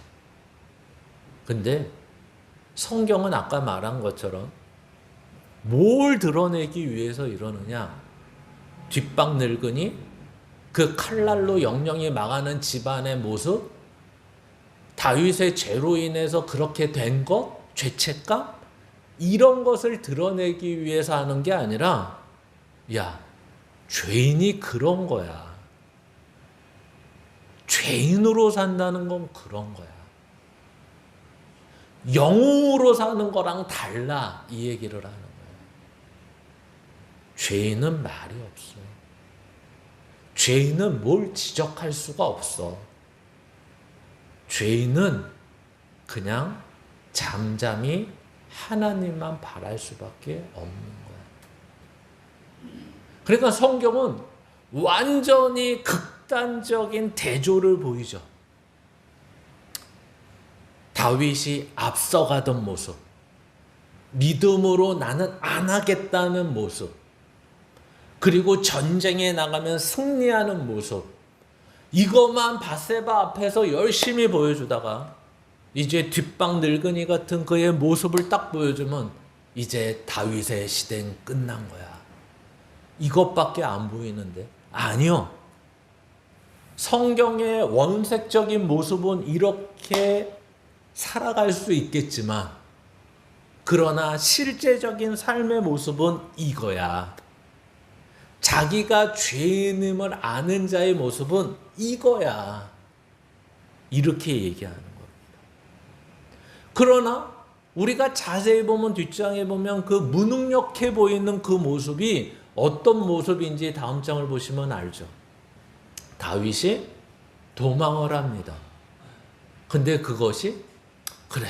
근데 성경은 아까 말한 것처럼 뭘 드러내기 위해서 이러느냐? 뒷방 늙은이, 그 칼날로 영영이 망하는 집안의 모습, 다윗의 죄로 인해서 그렇게 된 것, 죄책감, 이런 것을 드러내기 위해서 하는 게 아니라, 야, 죄인이 그런 거야. 죄인으로 산다는 건 그런 거야. 영웅으로 사는 거랑 달라, 이 얘기를 하는 거야. 죄인은 말이 없어. 죄인은 뭘 지적할 수가 없어. 죄인은 그냥 잠잠히 하나님만 바랄 수밖에 없는 거야. 그러니까 성경은 완전히 극단적인 대조를 보이죠. 다윗이 앞서가던 모습, 믿음으로 나는 안 하겠다는 모습, 그리고 전쟁에 나가면 승리하는 모습, 이것만 밧세바 앞에서 열심히 보여주다가 이제 뒷방 늙은이 같은 그의 모습을 딱 보여주면 이제 다윗의 시대는 끝난 거야. 이것밖에 안 보이는데? 아니요. 성경의 원색적인 모습은 이렇게 살아갈 수 있겠지만, 그러나 실제적인 삶의 모습은 이거야. 자기가 죄인임을 아는 자의 모습은 이거야. 이렇게 얘기하는 겁니다. 그러나 우리가 자세히 보면, 뒷장에 보면 그 무능력해 보이는 그 모습이 어떤 모습인지 다음 장을 보시면 알죠. 다윗이 도망을 합니다. 근데 그것이 그래,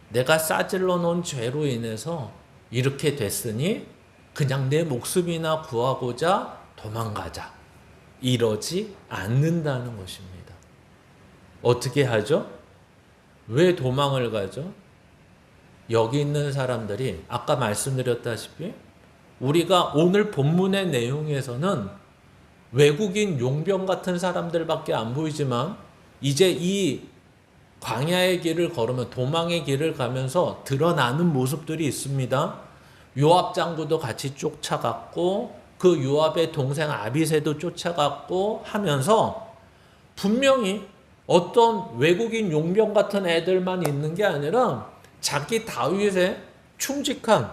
내가 싸질러 놓은 죄로 인해서 이렇게 됐으니 그냥 내 목숨이나 구하고자 도망가자. 이러지 않는다는 것입니다. 어떻게 하죠? 왜 도망을 가죠? 여기 있는 사람들이 아까 말씀드렸다시피 우리가 오늘 본문의 내용에서는 외국인 용병 같은 사람들밖에 안 보이지만 이제 이 광야의 길을 걸으면, 도망의 길을 가면서 드러나는 모습들이 있습니다. 요압 장구도 같이 쫓아갔고 그 요압의 동생 아비새도 쫓아갔고 하면서 분명히 어떤 외국인 용병 같은 애들만 있는 게 아니라 자기 다윗의 충직한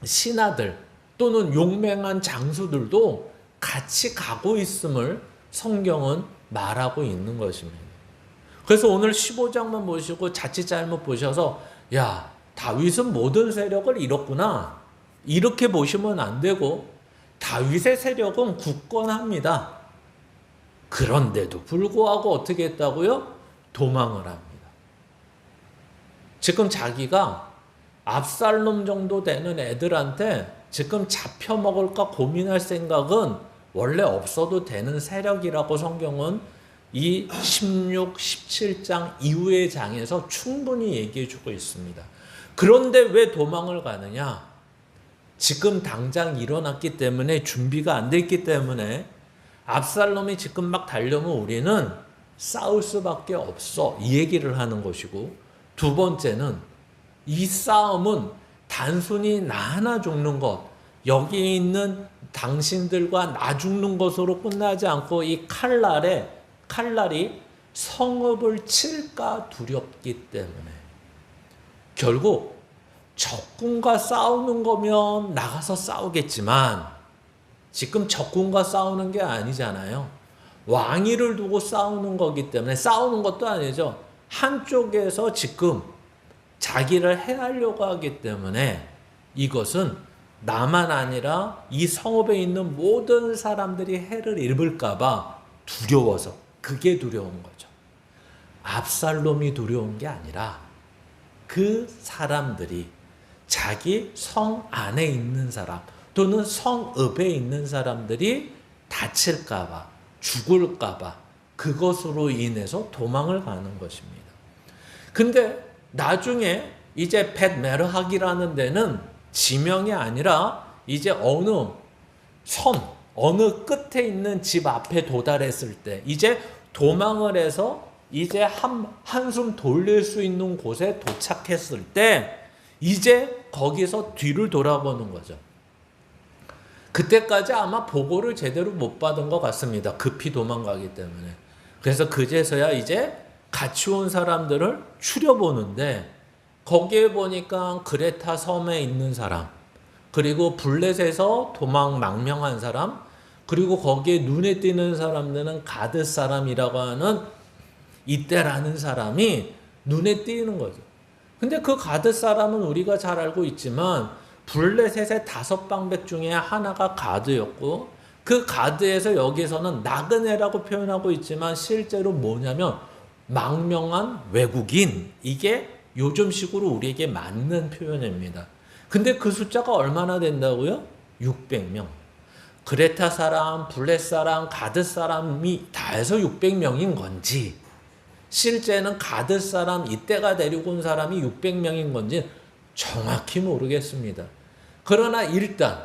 신하들 또는 용맹한 장수들도 같이 가고 있음을 성경은 말하고 있는 것입니다. 그래서 오늘 15장만 보시고 자칫 잘못 보셔서 야, 다윗은 모든 세력을 잃었구나, 이렇게 보시면 안 되고, 다윗의 세력은 굳건합니다. 그런데도 불구하고 어떻게 했다고요? 도망을 합니다. 지금 자기가 압살롬 정도 되는 애들한테 지금 잡혀 먹을까 고민할 생각은 원래 없어도 되는 세력이라고 성경은 이 16, 17장 이후의 장에서 충분히 얘기해 주고 있습니다. 그런데 왜 도망을 가느냐? 지금 당장 일어났기 때문에, 준비가 안 됐기 때문에, 압살롬이 지금 막 달려면 우리는 싸울 수밖에 없어, 이 얘기를 하는 것이고, 두 번째는 이 싸움은 단순히 나 하나 죽는 것, 여기 있는 당신들과 나 죽는 것으로 끝나지 않고 이 칼날이 성읍을 칠까 두렵기 때문에 결국 적군과 싸우는 거면 나가서 싸우겠지만 지금 적군과 싸우는 게 아니잖아요. 왕위를 두고 싸우는 거기 때문에, 싸우는 것도 아니죠. 한쪽에서 지금 자기를 해하려고 하기 때문에 이것은 나만 아니라 이 성읍에 있는 모든 사람들이 해를 입을까 봐 두려워서, 그게 두려운 거죠. 압살롬이 두려운 게 아니라 그 사람들이, 자기 성 안에 있는 사람 또는 성읍에 있는 사람들이 다칠까 봐, 죽을까 봐, 그것으로 인해서 도망을 가는 것입니다. 근데 나중에 이제 벳메르학이라는 데는 지명이 아니라 이제 어느 섬, 어느 끝에 있는 집 앞에 도달했을 때, 이제 도망을 해서 이제 한숨 돌릴 수 있는 곳에 도착했을 때 이제 거기서 뒤를 돌아보는 거죠. 그때까지 아마 보고를 제대로 못 받은 것 같습니다. 급히 도망가기 때문에. 그래서 그제서야 이제 같이 온 사람들을 추려보는데, 거기에 보니까 그레타 섬에 있는 사람, 그리고 블렛에서 도망 망명한 사람, 그리고 거기에 눈에 띄는 사람들은 가드 사람이라고 하는 이때라는 사람이 눈에 띄는 거죠. 근데 그 가드 사람은 우리가 잘 알고 있지만 블레셋의 5방백 중에 하나가 가드였고, 그 가드에서 여기서는 나그네라고 표현하고 있지만 실제로 뭐냐면 망명한 외국인, 이게 요즘식으로 우리에게 맞는 표현입니다. 근데 그 숫자가 얼마나 된다고요? 600명. 그레타 사람, 블렛 사람, 가드 사람이 다 해서 600명인 건지, 실제는 가드 사람, 이때가 데리고 온 사람이 600명인 건지 정확히 모르겠습니다. 그러나 일단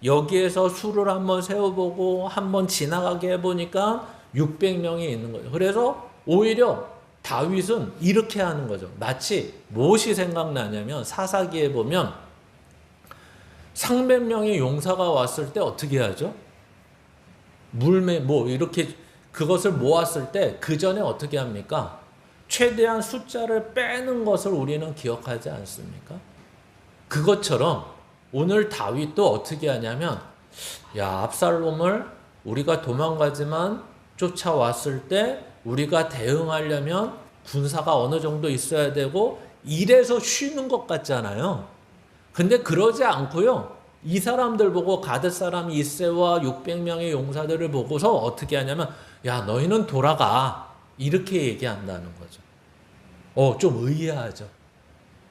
여기에서 수를 한번 세워보고 한번 지나가게 해보니까 600명이 있는 거예요. 그래서 오히려 다윗은 이렇게 하는 거죠. 마치 무엇이 생각나냐면 사사기에 보면 300명의 용사가 왔을 때 어떻게 하죠? 이렇게 그것을 모았을 때 그 전에 어떻게 합니까? 최대한 숫자를 빼는 것을 우리는 기억하지 않습니까? 그것처럼 오늘 다윗도 어떻게 하냐면, 야, 압살롬을 우리가 도망가지만 쫓아왔을 때 우리가 대응하려면 군사가 어느 정도 있어야 되고 이래서 쉬는 것 같잖아요. 근데 그러지 않고요. 이 사람들 보고 가드 사람 이세와 600명의 용사들을 보고서 어떻게 하냐면, 야, 너희는 돌아가. 이렇게 얘기한다는 거죠. 좀 의아하죠.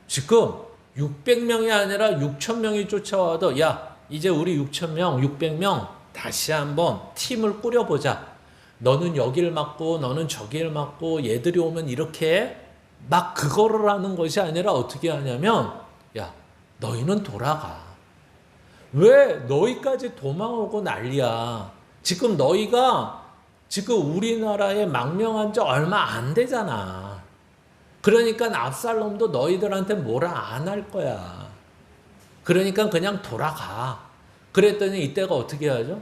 지금 600명이 아니라 6,000명이 쫓아와도, 야, 이제 우리 6,000명, 600명 다시 한번 팀을 꾸려보자. 너는 여길 맡고 너는 저길 맡고 얘들이 오면 이렇게 막 그거를 하는 것이 아니라 어떻게 하냐면, 야, 너희는 돌아가. 왜 너희까지 도망오고 난리야. 지금 너희가 지금 우리나라에 망명한 지 얼마 안 되잖아. 그러니까 압살롬도 너희들한테 뭐라 안 할 거야. 그러니까 그냥 돌아가. 그랬더니 이때가 어떻게 하죠?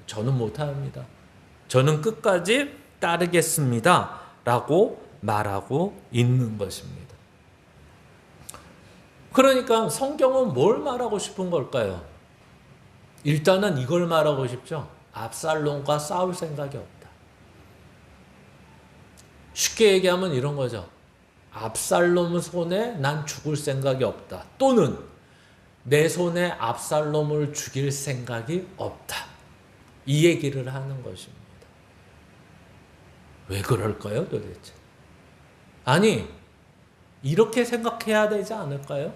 저는 못합니다. 저는 끝까지 따르겠습니다. 라고 말하고 있는 것입니다. 그러니까 성경은 뭘 말하고 싶은 걸까요? 일단은 이걸 말하고 싶죠. 압살롬과 싸울 생각이 없다. 쉽게 얘기하면 이런 거죠. 압살롬 손에 난 죽을 생각이 없다. 또는 내 손에 압살롬을 죽일 생각이 없다. 이 얘기를 하는 것입니다. 왜 그럴까요, 도대체? 아니, 이렇게 생각해야 되지 않을까요?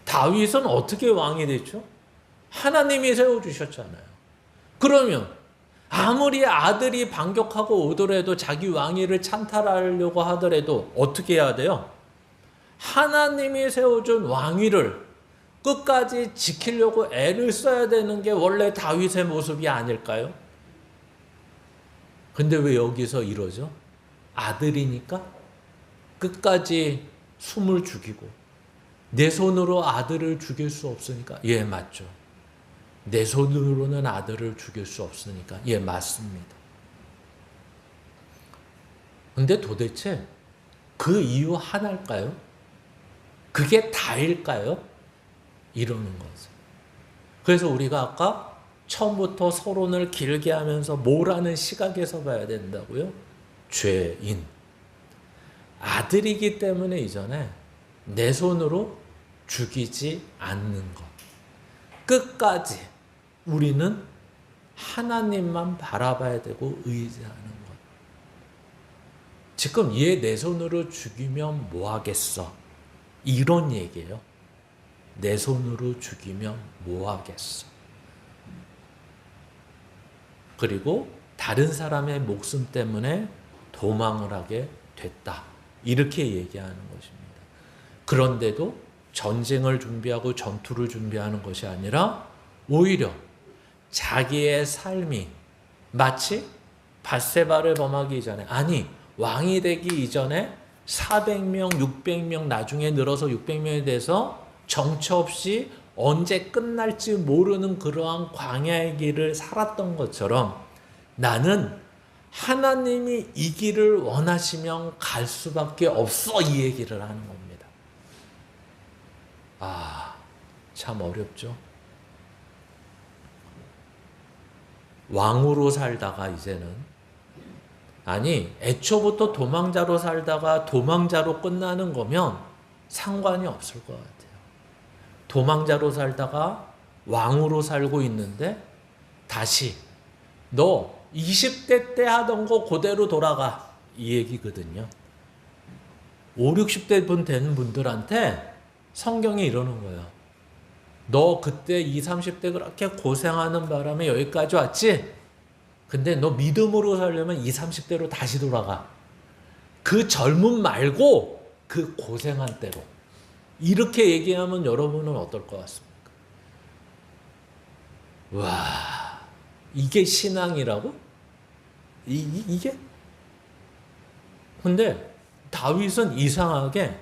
다윗은 어떻게 왕이 됐죠? 하나님이 세워주셨잖아요. 그러면 아무리 아들이 반격하고 오더라도 자기 왕위를 찬탈하려고 하더라도 어떻게 해야 돼요? 하나님이 세워준 왕위를 끝까지 지키려고 애를 써야 되는 게 원래 다윗의 모습이 아닐까요? 근데 왜 여기서 이러죠? 아들이니까 끝까지 숨을 죽이고 내 손으로 아들을 죽일 수 없으니까. 예, 맞죠. 내 손으로는 아들을 죽일 수 없으니까. 예, 맞습니다. 근데 도대체 그 이유 하나일까요? 그게 다일까요? 이러는 거죠. 그래서 우리가 아까 처음부터 서론을 길게 하면서 뭐라는 시각에서 봐야 된다고요? 죄인. 아들이기 때문에 이전에 내 손으로 죽이지 않는 것. 끝까지 우리는 하나님만 바라봐야 되고 의지하는 것. 지금 얘 내 손으로 죽이면 뭐 하겠어? 이런 얘기예요. 내 손으로 죽이면 뭐 하겠어? 그리고 다른 사람의 목숨 때문에 도망을 하게 됐다. 이렇게 얘기하는 것입니다. 그런데도 전쟁을 준비하고 전투를 준비하는 것이 아니라 오히려 자기의 삶이 마치 밧세바를 범하기 이전에, 아니 왕이 되기 이전에 400명, 600명 나중에 늘어서 600명이 돼서 정처 없이 언제 끝날지 모르는 그러한 광야의 길을 살았던 것처럼 나는 하나님이 이 길을 원하시면 갈 수밖에 없어, 이 얘기를 하는 겁니다. 참 어렵죠. 왕으로 살다가 이제는, 아니 애초부터 도망자로 살다가 도망자로 끝나는 거면 상관이 없을 것 같아요. 도망자로 살다가 왕으로 살고 있는데 다시 너 20대 때 하던 거 그대로 돌아가, 이 얘기거든요. 5, 60대 분 되는 분들한테 성경이 이러는 거예요. 너 그때 20, 30대 그렇게 고생하는 바람에 여기까지 왔지? 근데 너 믿음으로 살려면 20, 30대로 다시 돌아가. 그 젊음 말고 그 고생한 때로. 이렇게 얘기하면 여러분은 어떨 것 같습니까? 와, 이게 신앙이라고? 이게? 근데 다윗은 이상하게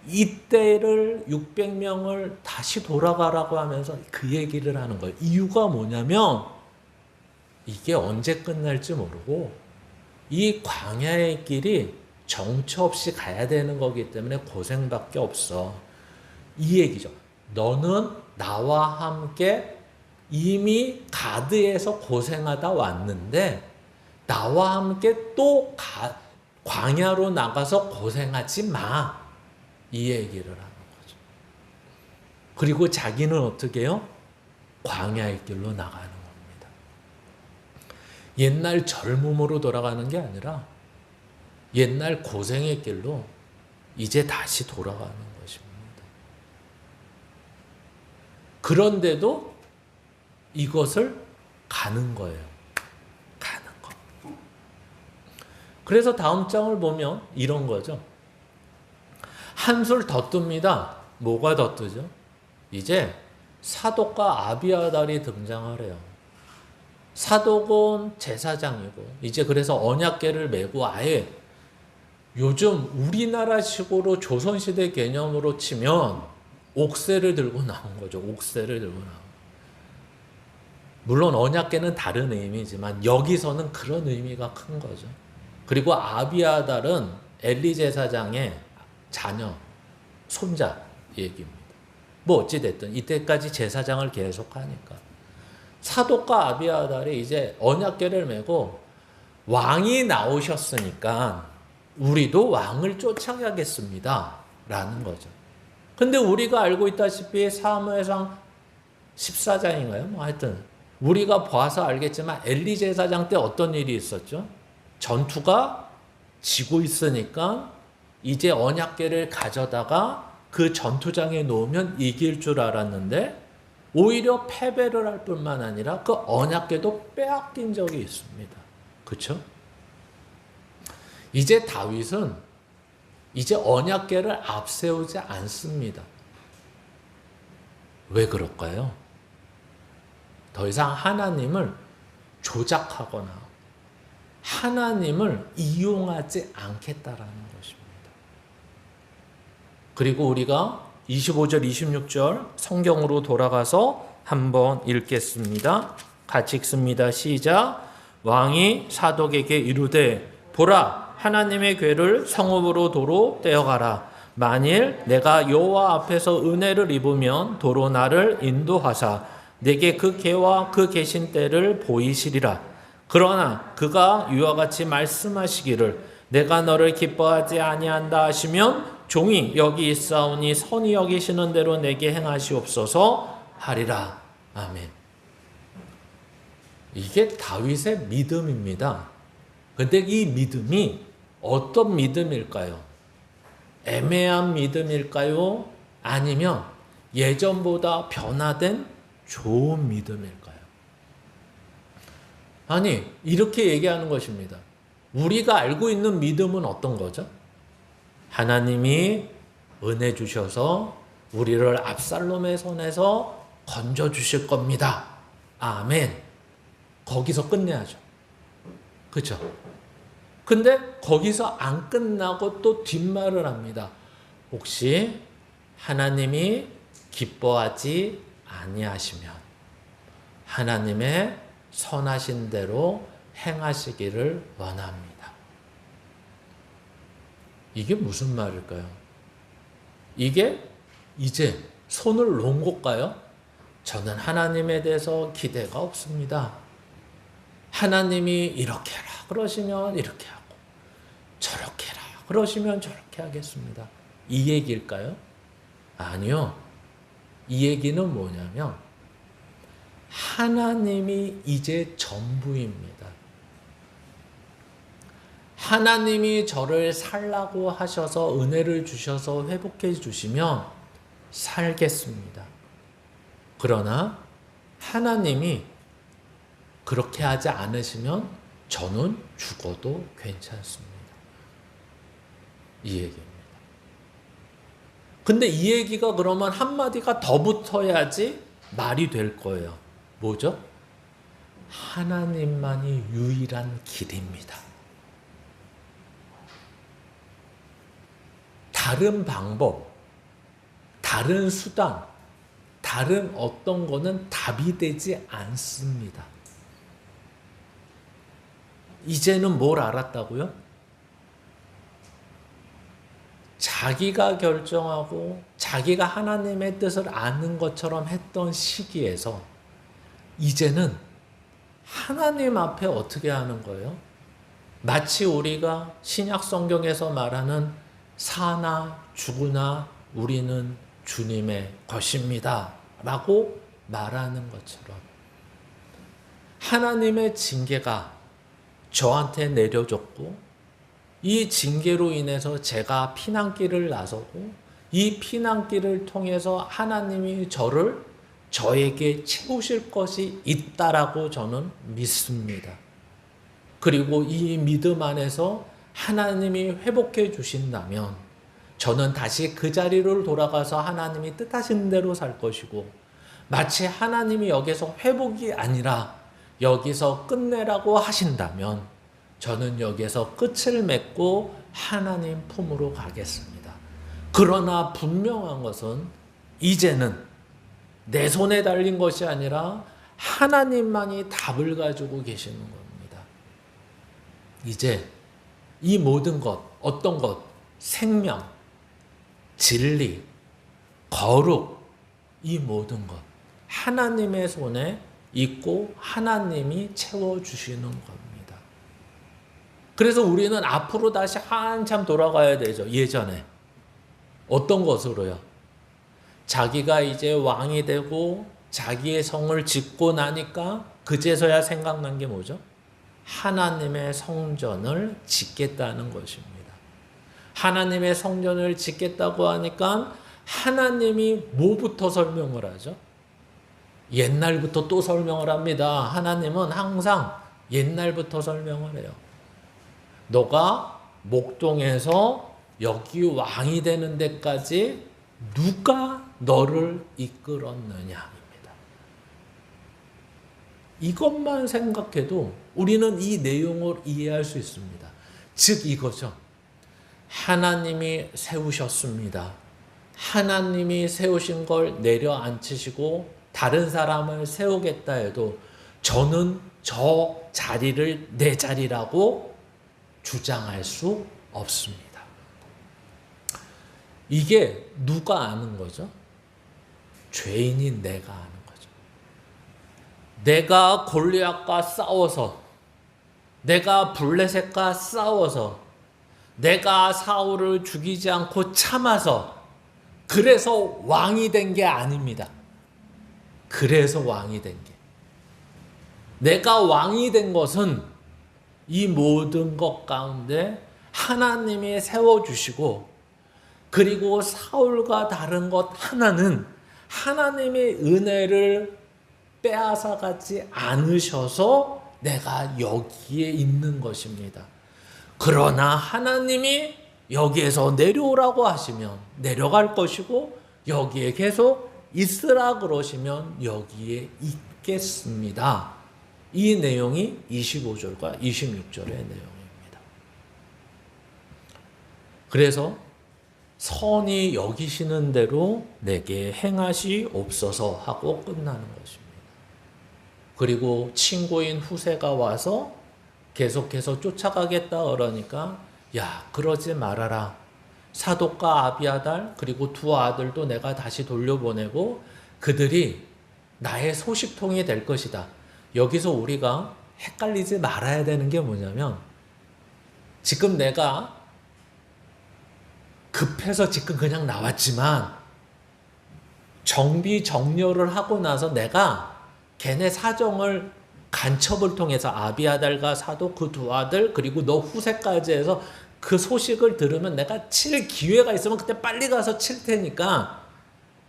이때를 600명을 다시 돌아가라고 하면서 그 얘기를 하는 거예요. 이유가 뭐냐면 이게 언제 끝날지 모르고 이 광야의 길이 정처 없이 가야 되는 거기 때문에 고생밖에 없어. 이 얘기죠. 너는 나와 함께 이미 가드에서 고생하다 왔는데 나와 함께 또 광야로 나가서 고생하지 마. 이 얘기를 하는 거죠. 그리고 자기는 어떻게 해요? 광야의 길로 나가는 겁니다. 옛날 젊음으로 돌아가는 게 아니라 옛날 고생의 길로 이제 다시 돌아가는 것입니다. 그런데도 이것을 가는 거예요. 가는 거. 그래서 다음 장을 보면 이런 거죠. 한술 더 뜹니다. 뭐가 더 뜨죠? 이제 사독과 아비아달이 등장하래요. 사독은 제사장이고 이제 그래서 언약궤를 메고 아예 요즘 우리나라식으로 조선시대 개념으로 치면 옥새를 들고 나온 거죠. 옥새를 들고 나온. 물론 언약궤는 다른 의미지만 여기서는 그런 의미가 큰 거죠. 그리고 아비아달은 엘리 제사장의 자녀, 손자 얘기입니다. 뭐 어찌됐든 이때까지 제사장을 계속하니까 사독과 아비아달이 이제 언약궤를 메고 왕이 나오셨으니까 우리도 왕을 쫓아가겠습니다 라는 거죠. 근데 우리가 알고 있다시피 사무엘상 14장인가요? 뭐 하여튼 우리가 봐서 알겠지만 엘리 제사장 때 어떤 일이 있었죠? 전투가 지고 있으니까 이제 언약궤를 가져다가 그 전투장에 놓으면 이길 줄 알았는데 오히려 패배를 할 뿐만 아니라 그 언약궤도 빼앗긴 적이 있습니다. 그렇죠? 이제 다윗은 이제 언약궤를 앞세우지 않습니다. 왜 그럴까요? 더 이상 하나님을 조작하거나 하나님을 이용하지 않겠다라는 것입니다. 그리고 우리가 25절, 26절 성경으로 돌아가서 한번 읽겠습니다. 같이 읽습니다. 시작. 왕이 사독에게 이르되 보라 하나님의 궤를 성읍으로 도로 떼어가라. 만일 내가 여호와 앞에서 은혜를 입으면 도로 나를 인도하사 내게 그 궤와 그 계신 때를 보이시리라. 그러나 그가 이와 같이 말씀하시기를 내가 너를 기뻐하지 아니한다 하시면 종이 여기 있사오니 선히 여기시는 대로 내게 행하시옵소서 하리라. 아멘. 이게 다윗의 믿음입니다. 근데 이 믿음이 어떤 믿음일까요? 애매한 믿음일까요? 아니면 예전보다 변화된 좋은 믿음일까요? 아니, 이렇게 얘기하는 것입니다. 우리가 알고 있는 믿음은 어떤 거죠? 하나님이 은혜 주셔서 우리를 압살롬의 손에서 건져 주실 겁니다. 아멘. 거기서 끝내야죠. 그렇죠? 근데 거기서 안 끝나고 또 뒷말을 합니다. 혹시 하나님이 기뻐하지 아니하시면 하나님의 선하신 대로 행하시기를 원합니다. 이게 무슨 말일까요? 이게 이제 손을 놓은 걸까요? 저는 하나님에 대해서 기대가 없습니다. 하나님이 이렇게 해라 그러시면 이렇게 하고 저렇게 해라 그러시면 저렇게 하겠습니다. 이 얘기일까요? 아니요. 이 얘기는 뭐냐면 하나님이 이제 전부입니다. 하나님이 저를 살라고 하셔서 은혜를 주셔서 회복해 주시면 살겠습니다. 그러나 하나님이 그렇게 하지 않으시면 저는 죽어도 괜찮습니다. 이 얘기입니다. 근데 이 얘기가 그러면 한마디가 더 붙어야지 말이 될 거예요. 뭐죠? 하나님만이 유일한 길입니다. 다른 방법, 다른 수단, 다른 어떤 거는 답이 되지 않습니다. 이제는 뭘 알았다고요? 자기가 결정하고 자기가 하나님의 뜻을 아는 것처럼 했던 시기에서 이제는 하나님 앞에 어떻게 하는 거예요? 마치 우리가 신약 성경에서 말하는 사나 죽으나 우리는 주님의 것입니다 라고 말하는 것처럼 하나님의 징계가 저한테 내려졌고 이 징계로 인해서 제가 피난길을 나서고 이 피난길을 통해서 하나님이 저에게 채우실 것이 있다라고 저는 믿습니다. 그리고 이 믿음 안에서 하나님이 회복해 주신다면 저는 다시 그 자리로 돌아가서 하나님이 뜻하신 대로 살 것이고 마치 하나님이 여기서 회복이 아니라 여기서 끝내라고 하신다면 저는 여기서 끝을 맺고 하나님 품으로 가겠습니다. 그러나 분명한 것은 이제는 내 손에 달린 것이 아니라 하나님만이 답을 가지고 계시는 겁니다. 이제 이 모든 것, 어떤 것, 생명, 진리, 거룩, 이 모든 것 하나님의 손에 있고 하나님이 채워주시는 겁니다. 그래서 우리는 앞으로 다시 한참 돌아가야 되죠. 예전에 어떤 것으로요? 자기가 이제 왕이 되고 자기의 성을 짓고 나니까 그제서야 생각난 게 뭐죠? 하나님의 성전을 짓겠다는 것입니다. 하나님의 성전을 짓겠다고 하니까 하나님이 뭐부터 설명을 하죠? 옛날부터 또 설명을 합니다. 하나님은 항상 옛날부터 설명을 해요. 너가 목동에서 여기 왕이 되는 데까지 누가 너를 이끌었느냐입니다. 이것만 생각해도 우리는 이 내용을 이해할 수 있습니다. 즉 이거죠. 하나님이 세우셨습니다. 하나님이 세우신 걸 내려앉히시고 다른 사람을 세우겠다 해도 저는 저 자리를 내 자리라고 주장할 수 없습니다. 이게 누가 아는 거죠? 죄인인 내가 아는 거죠. 내가 골리앗과 싸워서, 내가 블레셋과 싸워서, 내가 사울을 죽이지 않고 참아서 그래서 왕이 된 게 아닙니다. 그래서 왕이 된 게. 내가 왕이 된 것은 이 모든 것 가운데 하나님이 세워주시고 그리고 사울과 다른 것 하나는 하나님의 은혜를 빼앗아가지 않으셔서 내가 여기에 있는 것입니다. 그러나 하나님이 여기에서 내려오라고 하시면 내려갈 것이고 여기에 계속 있으라 그러시면 여기에 있겠습니다. 이 내용이 25절과 26절의 내용입니다. 그래서 선히 여기시는 대로 내게 행하시옵소서 하고 끝나는 것입니다. 그리고 친구인 후세가 와서 계속해서 쫓아가겠다 그러니까 야 그러지 말아라. 사독과 아비아달 그리고 두 아들도 내가 다시 돌려보내고 그들이 나의 소식통이 될 것이다. 여기서 우리가 헷갈리지 말아야 되는 게 뭐냐면 지금 내가 급해서 지금 그냥 나왔지만 정비정렬을 하고 나서 내가 걔네 사정을 간첩을 통해서 아비아달과 사독 그 두 아들 그리고 너 후세까지 해서 그 소식을 들으면 내가 칠 기회가 있으면 그때 빨리 가서 칠 테니까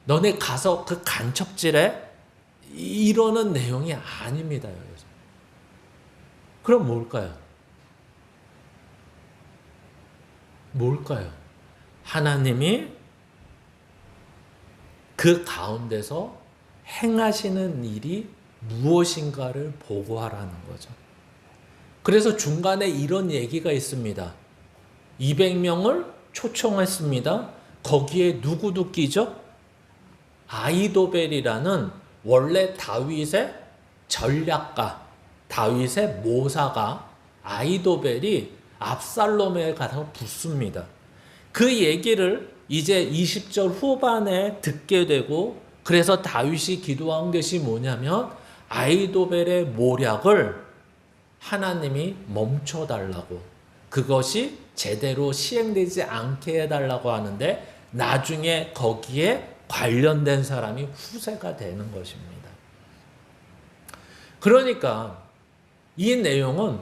너네 가서 그 간첩질해? 이러는 내용이 아닙니다. 여기서. 그럼 뭘까요? 뭘까요? 하나님이 그 가운데서 행하시는 일이 무엇인가를 보고하라는 거죠. 그래서 중간에 이런 얘기가 있습니다. 200명을 초청했습니다. 거기에 누구도 끼죠? 아이도벨이라는 원래 다윗의 전략가, 다윗의 모사가 아이도벨이 압살롬에 가서 붙습니다. 그 얘기를 이제 20절 후반에 듣게 되고 그래서 다윗이 기도한 것이 뭐냐면 아이도벨의 모략을 하나님이 멈춰달라고 그것이 제대로 시행되지 않게 해달라고 하는데 나중에 거기에 관련된 사람이 후세가 되는 것입니다. 그러니까 이 내용은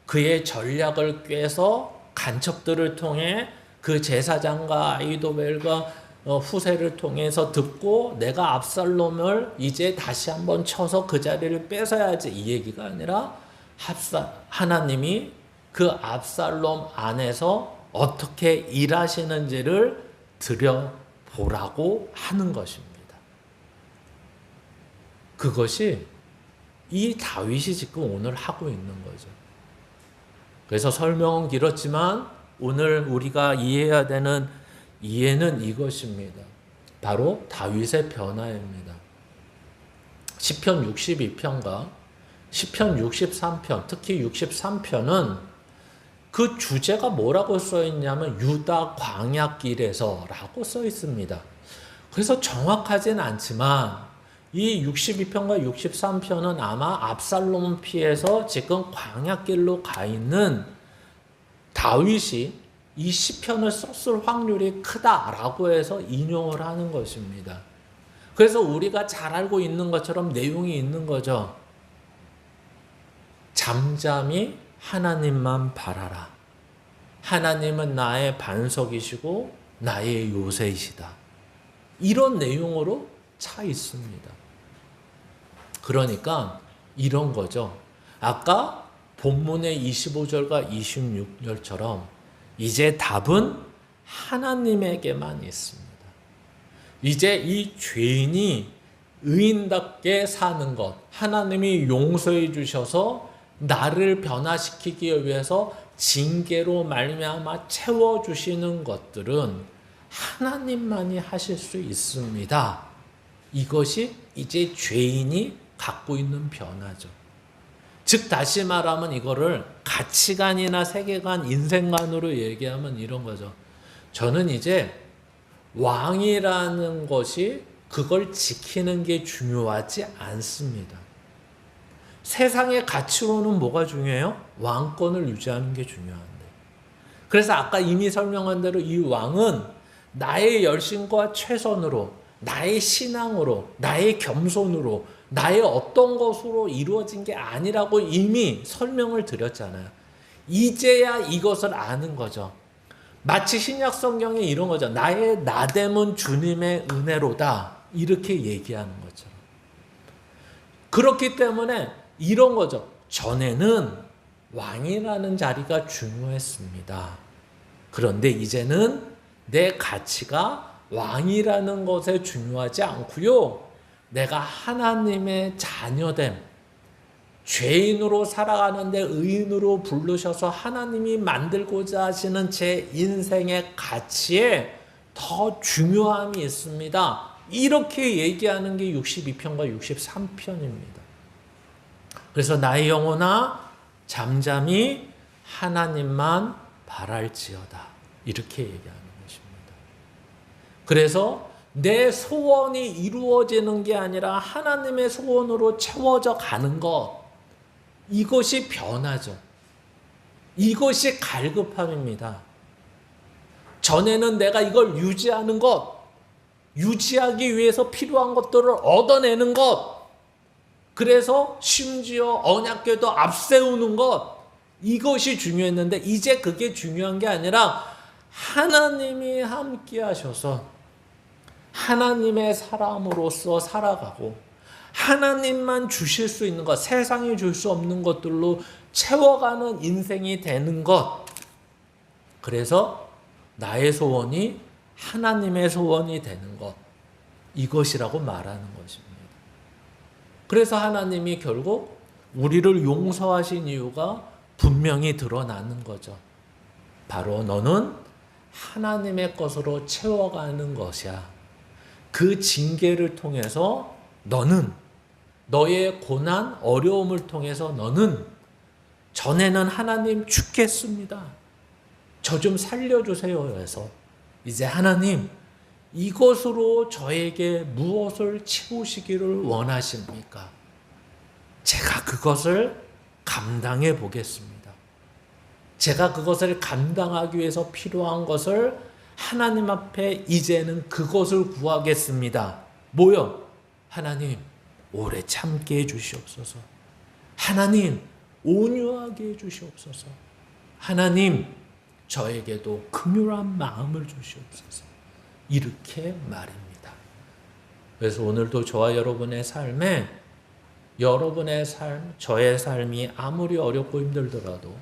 그의 전략을 꿰서 간첩들을 통해 그 제사장과 아이도벨과 후세를 통해서 듣고 내가 압살롬을 이제 다시 한번 쳐서 그 자리를 뺏어야지 이 얘기가 아니라 하나님이 그 압살롬 안에서 어떻게 일하시는지를 들여보라고 하는 것입니다. 그것이 이 다윗이 지금 오늘 하고 있는 거죠. 그래서 설명은 길었지만 오늘 우리가 이해해야 되는 이해는 이것입니다. 바로 다윗의 변화입니다. 시편 62편과 시편 63편, 특히 63편은 그 주제가 뭐라고 써 있냐면 유다 광야길에서라고 써 있습니다. 그래서 정확하진 않지만 이 62편과 63편은 아마 압살롬 피해서 지금 광야길로 가 있는 다윗이 이 시편을 썼을 확률이 크다라고 해서 인용을 하는 것입니다. 그래서 우리가 잘 알고 있는 것처럼 내용이 있는 거죠. 잠잠히 하나님만 바라라. 하나님은 나의 반석이시고 나의 요새이시다. 이런 내용으로 차 있습니다. 그러니까 이런 거죠. 아까 본문의 25절과 26절처럼 이제 답은 하나님에게만 있습니다. 이제 이 죄인이 의인답게 사는 것, 하나님이 용서해 주셔서 나를 변화시키기 위해서 징계로 말미암아 채워주시는 것들은 하나님만이 하실 수 있습니다. 이것이 이제 죄인이 갖고 있는 변화죠. 즉 다시 말하면 이거를 가치관이나 세계관, 인생관으로 얘기하면 이런 거죠. 저는 이제 왕이라는 것이 그걸 지키는 게 중요하지 않습니다. 세상의 가치로는 뭐가 중요해요? 왕권을 유지하는 게 중요한데. 그래서 아까 이미 설명한 대로 이 왕은 나의 열심과 최선으로, 나의 신앙으로, 나의 겸손으로, 나의 어떤 것으로 이루어진 게 아니라고 이미 설명을 드렸잖아요. 이제야 이것을 아는 거죠. 마치 신약 성경에 이런 거죠. 나의 나됨은 주님의 은혜로다. 이렇게 얘기하는 거죠. 그렇기 때문에 이런 거죠. 전에는 왕이라는 자리가 중요했습니다. 그런데 이제는 내 가치가 왕이라는 것에 중요하지 않고요. 내가 하나님의 자녀됨, 죄인으로 살아가는데 의인으로 부르셔서 하나님이 만들고자 하시는 제 인생의 가치에 더 중요함이 있습니다. 이렇게 얘기하는 게 62편과 63편입니다. 그래서 나의 영혼아 잠잠히 하나님만 바랄지어다. 이렇게 얘기하는 것입니다. 그래서 내 소원이 이루어지는 게 아니라 하나님의 소원으로 채워져 가는 것, 이것이 변화죠. 이것이 갈급함입니다. 전에는 내가 이걸 유지하는 것, 유지하기 위해서 필요한 것들을 얻어내는 것, 그래서 심지어 언약궤도 앞세우는 것, 이것이 중요했는데 이제 그게 중요한 게 아니라 하나님이 함께 하셔서 하나님의 사람으로서 살아가고 하나님만 주실 수 있는 것, 세상이 줄 수 없는 것들로 채워가는 인생이 되는 것. 그래서 나의 소원이 하나님의 소원이 되는 것, 이것이라고 말하는 것입니다. 그래서 하나님이 결국 우리를 용서하신 이유가 분명히 드러나는 거죠. 바로 너는 하나님의 것으로 채워가는 것이야. 그 징계를 통해서 너는 너의 고난, 어려움을 통해서 너는 전에는 하나님 죽겠습니다, 저 좀 살려주세요 해서 이제 하나님 이것으로 저에게 무엇을 채우시기를 원하십니까? 제가 그것을 감당해 보겠습니다. 제가 그것을 감당하기 위해서 필요한 것을 하나님 앞에 이제는 그것을 구하겠습니다. 뭐요? 하나님 오래 참게 해주시옵소서. 하나님 온유하게 해주시옵소서. 하나님 저에게도 긍휼한 마음을 주시옵소서. 이렇게 말입니다. 그래서 오늘도 저와 여러분의 삶에, 여러분의 삶, 저의 삶이 아무리 어렵고 힘들더라도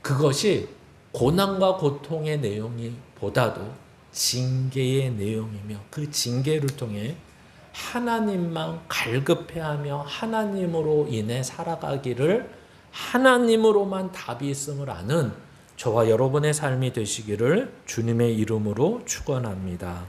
그것이 고난과 고통의 내용이 보다도 징계의 내용이며 그 징계를 통해 하나님만 갈급해하며 하나님으로 인해 살아가기를, 하나님으로만 답이 있음을 아는 저와 여러분의 삶이 되시기를 주님의 이름으로 축원합니다.